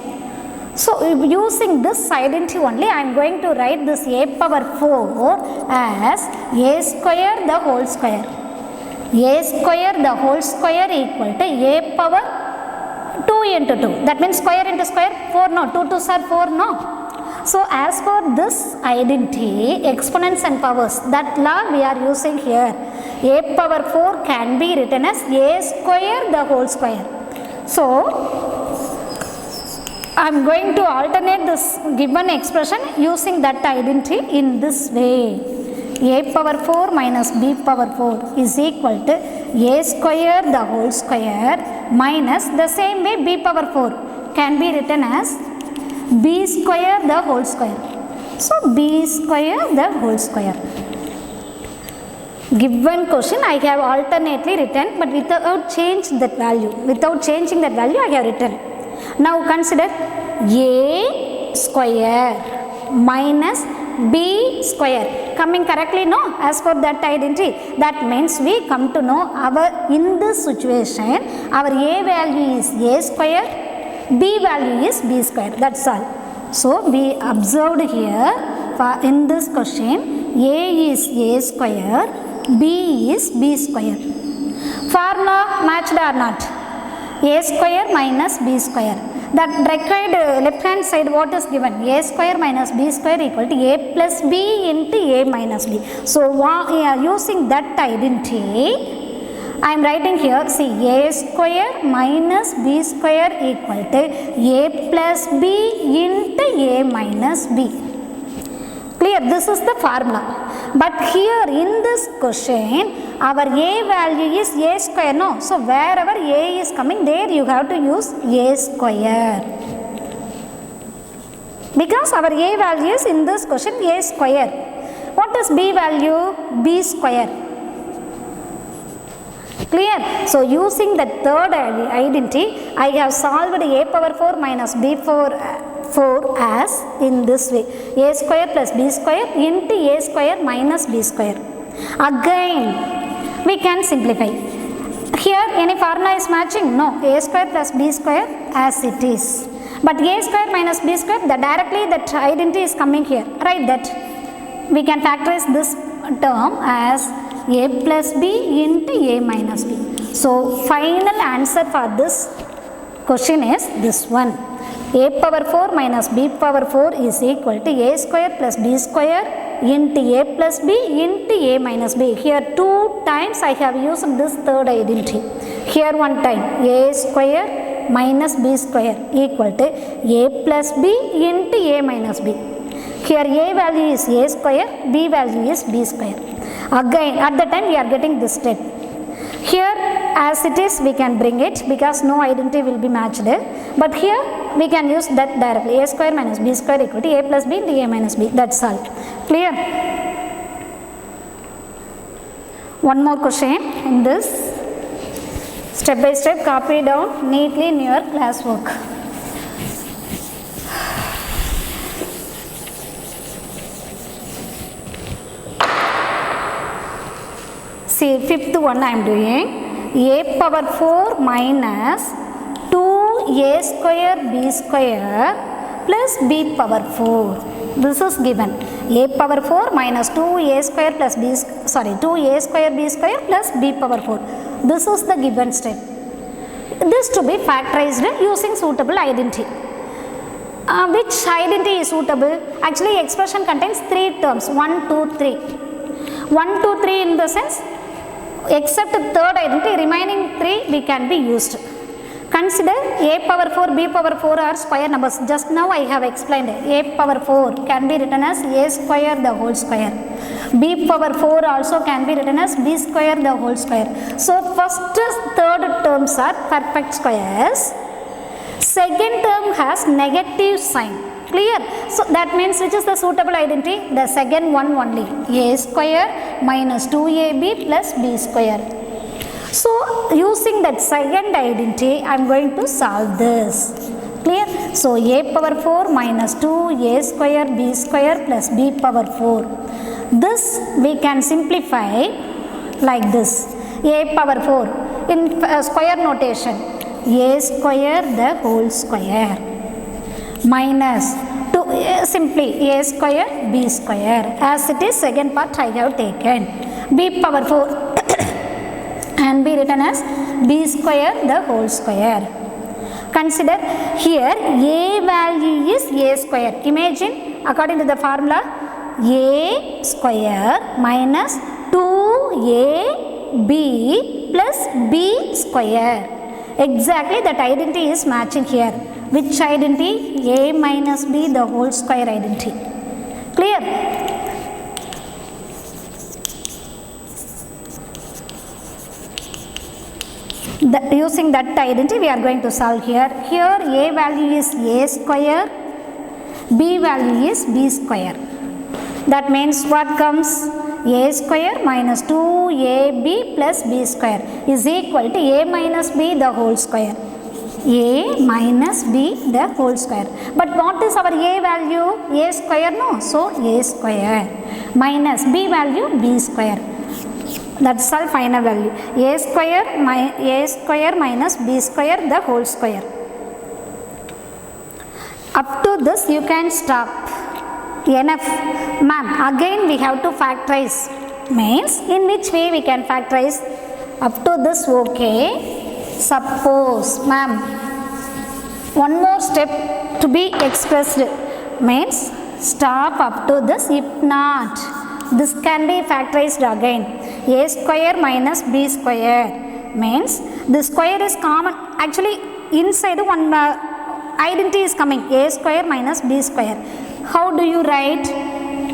So using this identity only, I am going to write this a power 4 as a square the whole square. A square the whole square equal to a power 2 into 2. That means square into square 4 no, 2 2s are 4 no. So as for this identity, exponents and powers, that law we are using here. A power 4 can be written as a square the whole square. So I am going to alternate this given expression using that identity in this way. A power 4 minus b power 4 is equal to a square the whole square minus the same way b power 4 can be written as b square the whole square. So b square the whole square. Given question I have alternately written, but without changing that value. Without changing that value I have written. Now consider a square minus b square. Coming correctly no? As for that identity, that means we come to know our in this situation our a value is a square, b value is b square. That's all. So we observed here in this question a is a square, b is b square. Formula matched or not? A square minus b square. That required left hand side what is given? A square minus b square equal to a plus b into a minus b. So using that identity, I am writing here, see, a square minus b square equal to a plus b into a minus b. Clear? This is the formula. But here in this question, our a value is a square, no? So wherever a is coming, there you have to use a square. Because our a value is in this question a square. What is b value? B square. Clear? So using the third identity, I have solved a power 4 minus b 4 as in this way, a square plus b square into a square minus b square. Again we can simplify. Here any formula is matching? No. A square plus b square as it is. But a square minus b square, directly that identity is coming here. Write that. We can factorize this term as a plus b into a minus b. So final answer for this question is this one. A power 4 minus b power 4 is equal to a square plus b square into a plus b into a minus b. Here two times I have used this third identity. Here one time a square minus b square equal to a plus b into a minus b. Here a value is a square, b value is b square. Again at the time we are getting this step. Here as it is we can bring it because no identity will be matched. But here we can use that directly. A square minus b square equal to a plus b into a minus b. That's all. Clear? One more question in this. Step by step copy down neatly in your classwork. See, fifth one I am doing. A power 4 minus 2a square b square plus b power 4. This is given. A power 4 minus 2a square plus b, 2a square b square plus b power 4. This is the given step. This to be factorized using suitable identity. Which identity is suitable? Actually, expression contains 3 terms. 1, 2, 3. 1, 2, 3 in the sense, except third identity, remaining 3 we can be used. Consider a power 4, b power 4 are square numbers. Just now I have explained a power 4 can be written as a square the whole square. B power 4 also can be written as b square the whole square. So first third terms are perfect squares. Second term has negative sign. Clear? So that means which is the suitable identity? The second one only. A square minus 2ab plus b square. So using that second identity, I am going to solve this. Clear? So a power 4 minus 2a square b square plus b power 4. This we can simplify like this. A power 4 in square notation. A square the whole square minus simply a square b square, as it is second part I have taken. B power 4 can be written as b square the whole square. Consider here a value is a square. Imagine according to the formula a square minus 2ab plus b square. Exactly that identity is matching here. Which identity? A minus b the whole square identity. Clear? Using that identity we are going to solve here. Here a value is a square, b value is b square. That means what comes? A square minus 2ab plus b square is equal to a minus b the whole square. A minus b the whole square. But what is our a value? A square, no? So a square minus b value b square. That's our final value. A square minus b square the whole square. Up to this you can stop. Enough. Ma'am, again we have to factorize. Means in which way we can factorize? Up to this okay. Suppose, ma'am, one more step to be expressed. Means stop up to this. If not, this can be factorized again. A square minus b square means the square is common. Actually inside one identity is coming. A square minus b square. How do you write?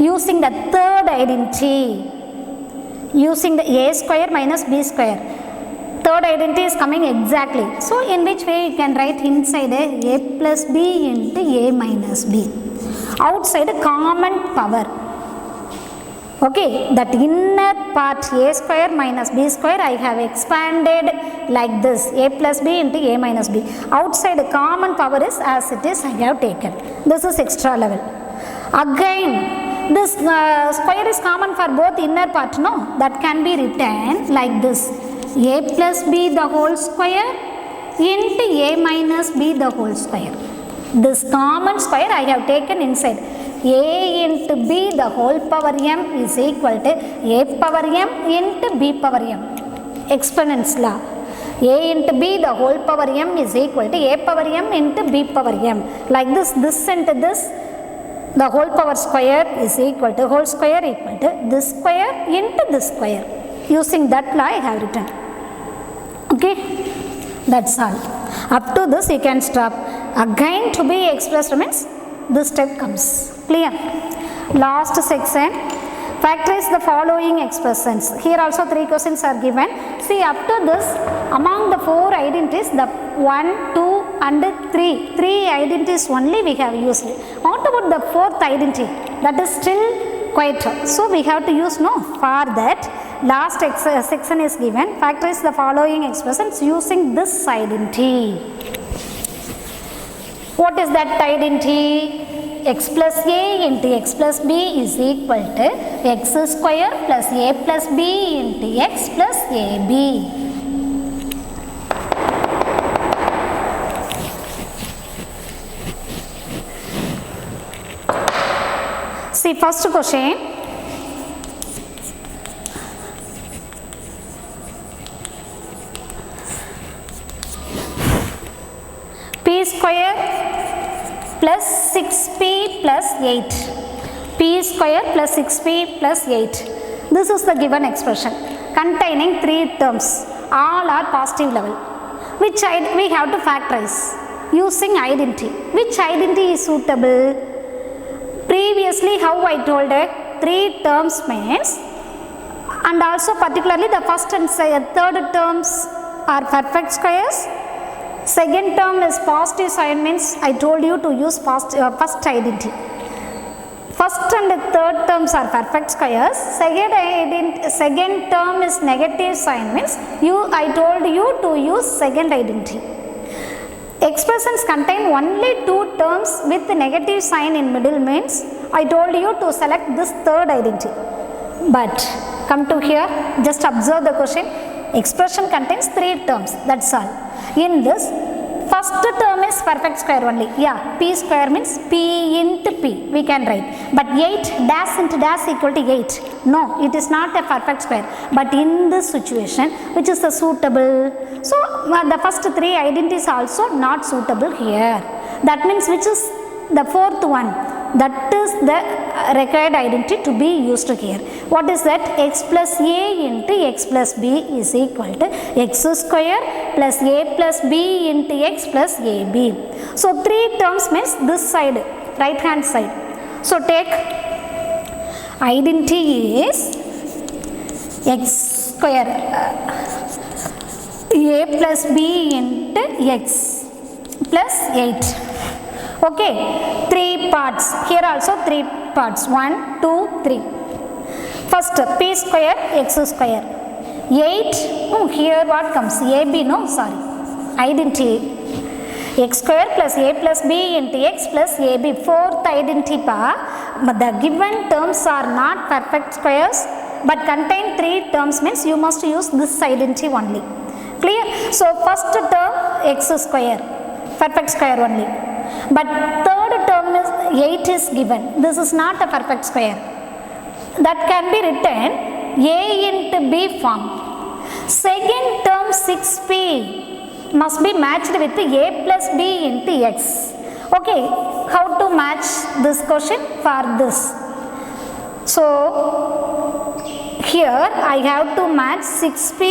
Using the third identity. Using the a square minus b square. Third identity is coming exactly. So in which way you can write inside a plus b into a minus b. Outside a common power. Okay, that inner part a square minus b square I have expanded like this, a plus b into a minus b. Outside the common power is as it is I have taken. This is extra level. Again, this square is common for both inner part, no? That can be written like this. A plus b the whole square into a minus b the whole square. This common square I have taken inside. A into b the whole power m is equal to a power m into b power m. Exponents law. A into b the whole power m is equal to a power m into b power m. Like this into this, the whole power square is equal to whole square equal to this square into this square. Using that law I have written. Okay, that's all. Up to this you can stop. Again to be expressed means this step comes. Clear? Last section. Factorize the following expressions. Here also 3 questions are given. See, up to this, among the 4 identities, the 1, 2 and 3 identities only we have used. What about the 4th identity? That is still quite. So we have to use no. For that, last section is given. Factorize the following expressions using this identity. What is that identity? X plus a into x plus b is equal to x square plus a plus b into x plus ab. See, first question. P square plus 6p plus 8. P square plus 6p plus 8. This is the given expression containing 3 terms. All are positive level. Which we have to factorize using identity. Which identity is suitable? Previously, how I told it, 3 terms means, and also particularly the first and third terms are perfect squares. Second term is positive sign, means I told you to use first identity. First and third terms are perfect squares. Second term is negative sign, means I told you to use second identity. Expressions contain only 2 terms with negative sign in middle, means I told you to select this third identity. But come to here, just observe the question. Expression contains 3 terms, that's all. In this, first term is perfect square only. Yeah, p square means p into p, we can write. But 8 dash into dash equal to 8. No, it is not a perfect square. But in this situation, which is the suitable? So, the first 3 identities also not suitable here. That means which is the fourth one? That is the required identity to be used here. What is that? X plus a into x plus b is equal to x square plus a plus b into x plus ab. So 3 terms means this side, right hand side. So take identity is x square a plus b into x plus 8. Okay, 3 parts. Here also 3 parts. 1, 2, 3. First, p square, x square. 8, here what comes? ab, no, sorry. Identity. X square plus a plus b into x plus ab. Fourth identity pa. The given terms are not perfect squares, but contain 3 terms, means you must use this identity only. Clear? So, first term x square. Perfect square only. But third term is 8 is given. This is not a perfect square. That can be written a into b form. Second term 6p must be matched with a plus b into x. Okay, how to match this question for this? So, here I have to match 6p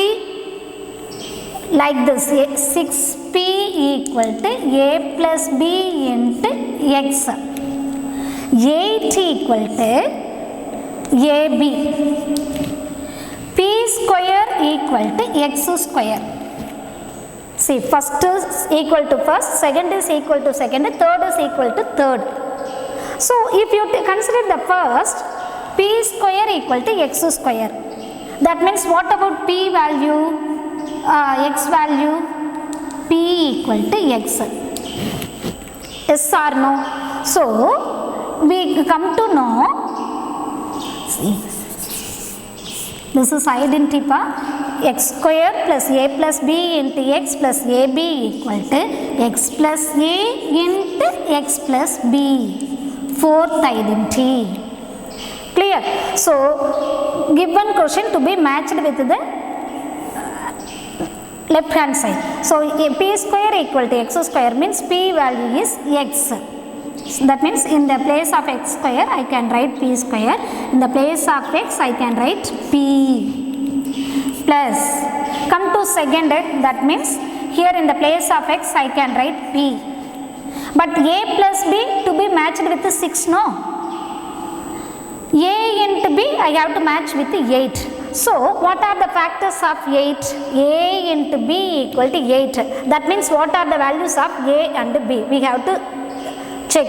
like this. 6p equal to a plus b into x. 8 equal to ab. P square equal to x square. See, first is equal to first, second is equal to second, third is equal to third. So, if you consider the first, p square equal to x square. That means what about p value? X value? P equal to x. Yes or no? So, we come to know, see, this is identity pa, x square plus a plus b into x plus ab equal to x plus a into x plus b. Fourth identity. Clear? So, given question to be matched with the left hand side. So, p square equal to x square means p value is x. So, that means in the place of x square I can write p square. In the place of x I can write p. Plus, come to second, that means here in the place of x I can write p. But a plus b to be matched with 6, no? A into b I have to match with 8. So, what are the factors of 8? A into b equal to 8. That means what are the values of a and b? We have to check.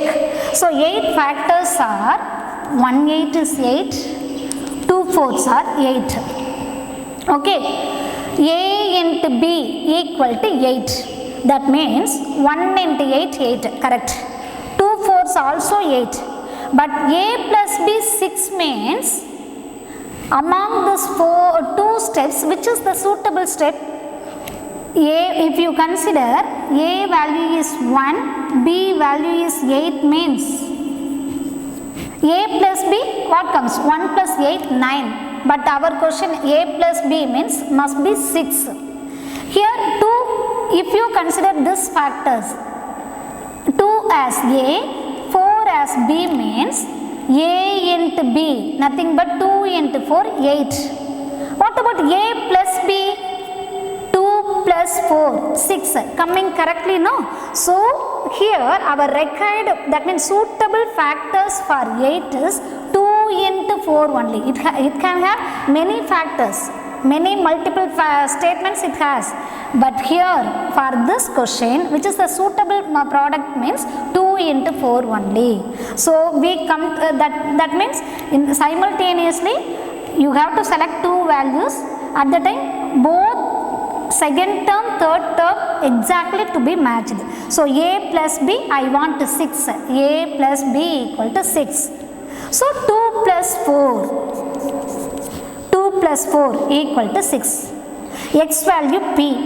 So, 8 factors are 1 8 is 8, 2 4s are 8. Okay, A into B equal to 8. That means 1 into 8, 8, correct. 2 4s also 8. But A plus B 6 means among these two steps, which is the suitable step? A, if you consider A value is 1, B value is 8 means A plus B, what comes? 1 plus 8, 9. But our question A plus B means must be 6. Here 2, if you consider these factors, 2 as A, 4 as B means A into B, nothing but 2 into 4, 8. What about A plus B? 2 plus 4, 6. Coming correctly, no? So, here our required, that means suitable factors for 8 is 2 into 4 only. It can have many factors, many multiple statements it has. But here for this question, which is the suitable product means 2 into 4 only. So we come that means simultaneously you have to select two values at the time, both second term, third term exactly to be matched. So A plus B, I want 6. A plus B equal to 6. So 2 plus 4 equal to 6. X value P.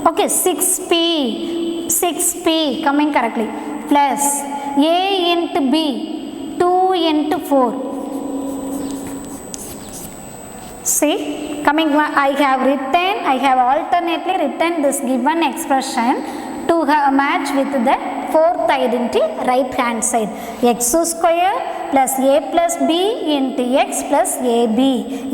Okay, 6P coming correctly, plus A into B, 2 into 4. See, coming, I have alternately written this given expression to match with the fourth identity right hand side. X square plus A plus B into X plus AB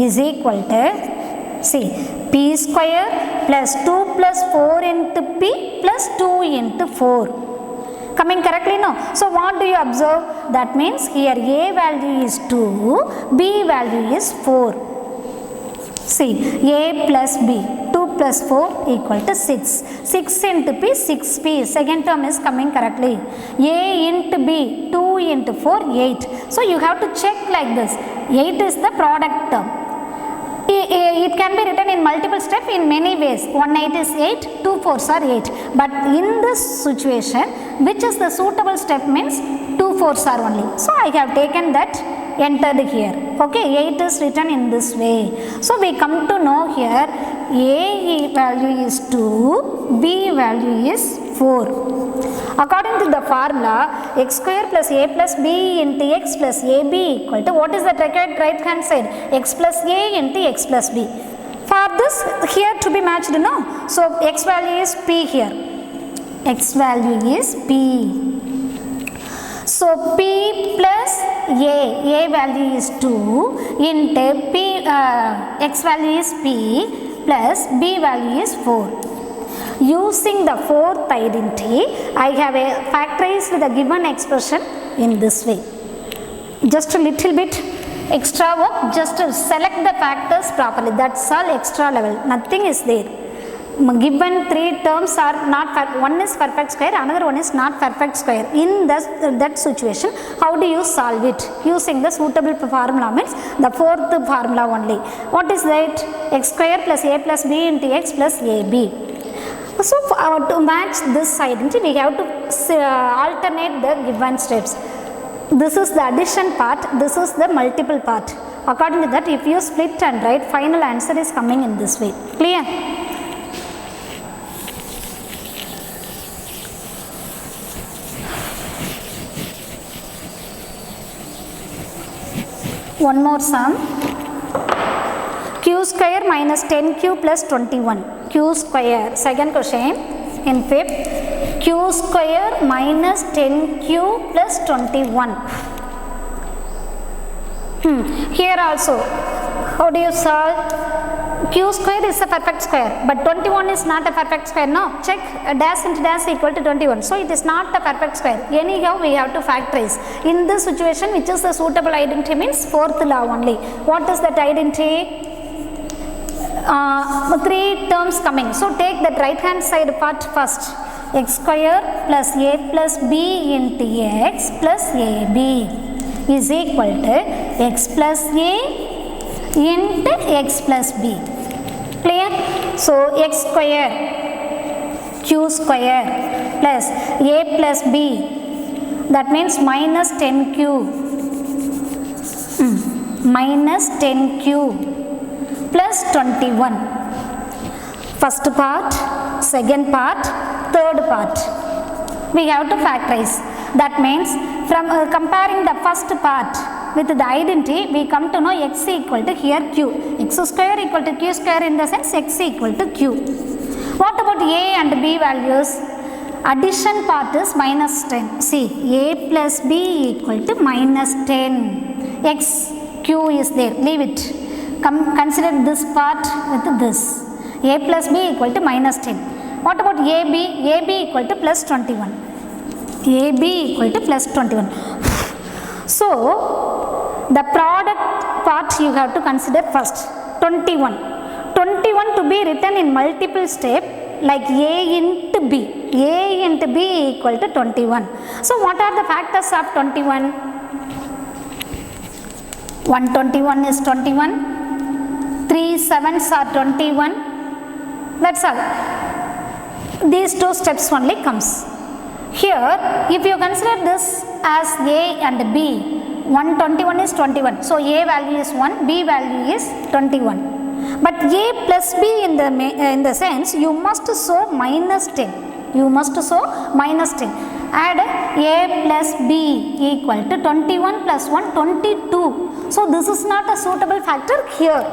is equal to, see, P square plus 2 plus 4 into P plus 2 into 4. Coming correctly, no? So what do you observe? That means here A value is 2, B value is 4. See, A plus B, 2 plus 4 equal to 6. 6 into P, 6P. Second term is coming correctly. A into B, 2 into 4, 8. So you have to check like this. 8 is the product term. It can be written in multiple steps in many ways. 1 8 is 8, 2 4s are 8. But in this situation, which is the suitable step means 2 4s are only. So I have taken that, entered here. Okay, 8 is written in this way. So we come to know here A value is 2, B value is 4. According to the formula, x square plus A plus B into X plus AB equal to, what is the required right hand side? X plus A into X plus B. For this here to be matched, no? So X value is P here. X value is P. So P plus A value is 2 into P, X value is P plus B value is 4. Using the fourth identity, I have factorized the given expression in this way. Just a little bit extra work, just to select the factors properly. That's all extra level. Nothing is there. Given three terms are not, one is perfect square, another one is not perfect square. In that situation, how do you solve it? Using the suitable formula means the fourth formula only. What is that? X square plus A plus B into X plus AB. So to match this identity, we have to alternate the given steps. This is the addition part, this is the multiple part. According to that, if you split and write, final answer is coming in this way. Clear? One more sum. Q square minus 10Q plus 21. Q square, second question in fifth. Q square minus 10Q plus 21. Here also, how do you solve? Q square is a perfect square, but 21 is not a perfect square. No, check, dash into dash equal to 21. So it is not a perfect square. Anyhow, we have to factorize. In this situation, which is the suitable identity means fourth law only. What is that identity? Three terms coming. So take that right hand side part first. X square plus A plus B into X plus AB is equal to x plus a into x plus b. Clear? So x square q square plus a plus b, that means minus 10q, minus 10q plus 21. First part, second part, third part. We have to factorize. That means from comparing the first part with the identity, we come to know x equal to here q. X square equal to q square, in the sense x equal to q. What about a and b values? Addition part is minus 10. See, a plus b equal to minus 10. X, q is there. Leave it. Consider this part with this. A plus b equal to minus 10. What about AB? AB equal to plus 21. AB equal to plus 21. So, the product part you have to consider first. 21. 21 to be written in multiple steps like A into B. A into B equal to 21. So, what are the factors of 21? 121 is 21. 3 7s are 21. That's all. These two steps only comes. Here, if you consider this as A and B, 121 is 21. So, A value is 1, B value is 21. But A plus B in the sense, you must show minus 10. You must show minus 10. Add A plus B equal to 21 plus 1, 22. So, this is not a suitable factor here.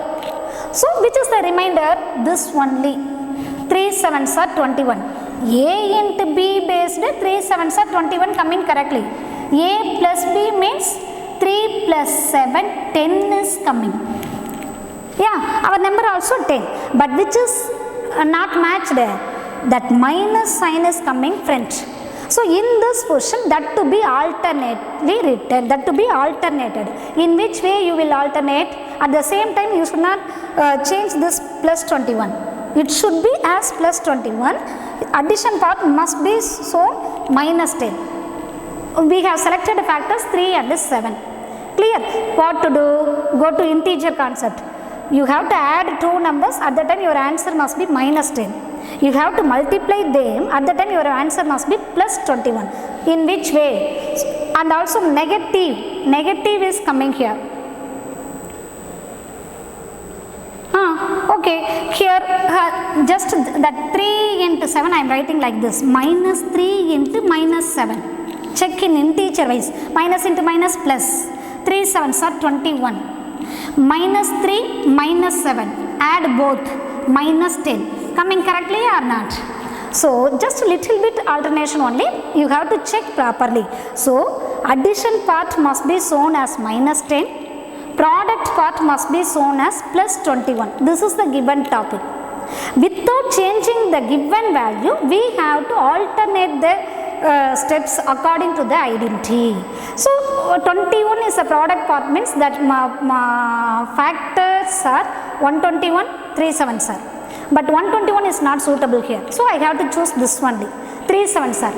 So, which is the remainder? This only. 3 7s are 21. A into B based 3 7s are 21 coming correctly. A plus B means 3 plus 7, 10 is coming. Yeah, our number also 10. But which is not matched? That minus sign is coming front. So, in this position, that to be alternately written, that to be alternated. In which way you will alternate? At the same time, you should not change this plus 21. It should be as plus 21. Addition part must be shown minus 10. We have selected factors 3 and 7. Clear? What to do? Go to integer concept. You have to add two numbers. At the time your answer must be minus 10. You have to multiply them. At the time your answer must be plus 21. In which way? And also negative. Negative is coming here. Okay, here just that 3 into 7 I am writing like this. Minus 3 into minus 7. Check in integer wise. Minus into minus plus. 3 7s are 21. Minus 3 minus 7. Add both. Minus 10. Coming correctly or not? So, just a little bit alternation only. You have to check properly. So, addition part must be shown as minus 10. Product part must be shown as plus 21. This is the given topic. Without changing the given value, we have to alternate the steps according to the identity. So, 21 is a product part, means that factors are 121, 3 7s are. But 121 is not suitable here. So, I have to choose this only. 3 7s are.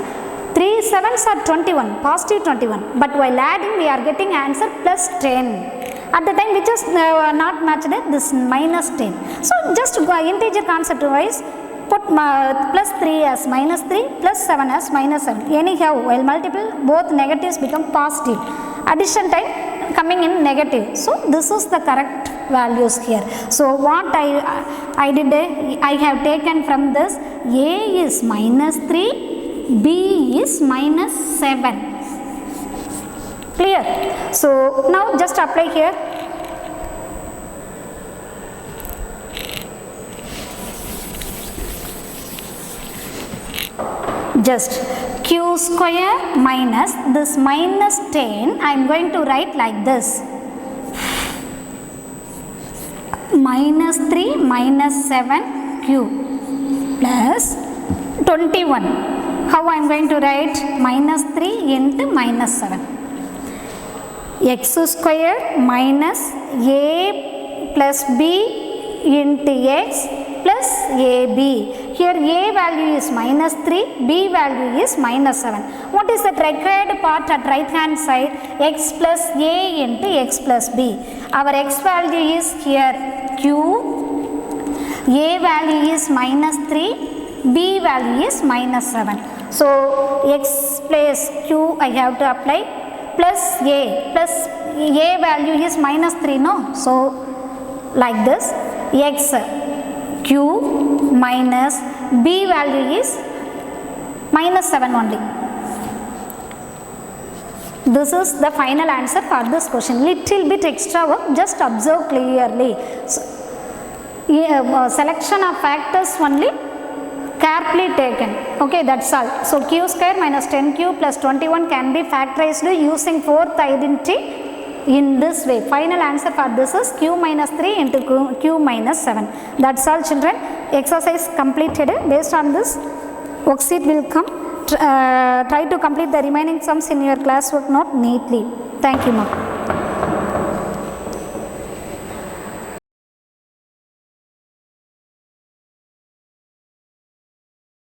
3 7s are 21, positive 21. But while adding, we are getting answer plus 10. At the time which is not matched, this minus 10. So, just integer concept wise, put plus 3 as minus 3, plus 7 as minus 7. Anyhow, while multiple, both negatives become positive. Addition time coming in negative. So, this is the correct values here. So, what I did, I have taken from this, A is minus 3, B is minus 7. Clear? So, now just apply here. Just q square minus this minus 10, I am going to write like this. Minus 3 minus 7 q plus 21. How I am going to write? Minus 3 into minus 7. X square minus a plus b into x plus ab. Here A value is minus 3, B value is minus 7. What is that required part at right hand side? X plus A into X plus B. Our X value is here Q, A value is minus 3, B value is minus 7. So X plus Q I have to apply, plus A value is minus 3, no? So like this, X Q minus B value is minus 7 only. This is the final answer for this question. Little bit extra work, just observe clearly. So, selection of factors only carefully taken. Okay, that's all. So q square minus 10q plus 21 can be factorized using fourth identity in this way. Final answer for this is q minus 3 into q minus 7. That's all, children. Exercise completed. Based on this, worksheet will come. Try to complete the remaining sums in your classwork note neatly. Thank you, ma'am.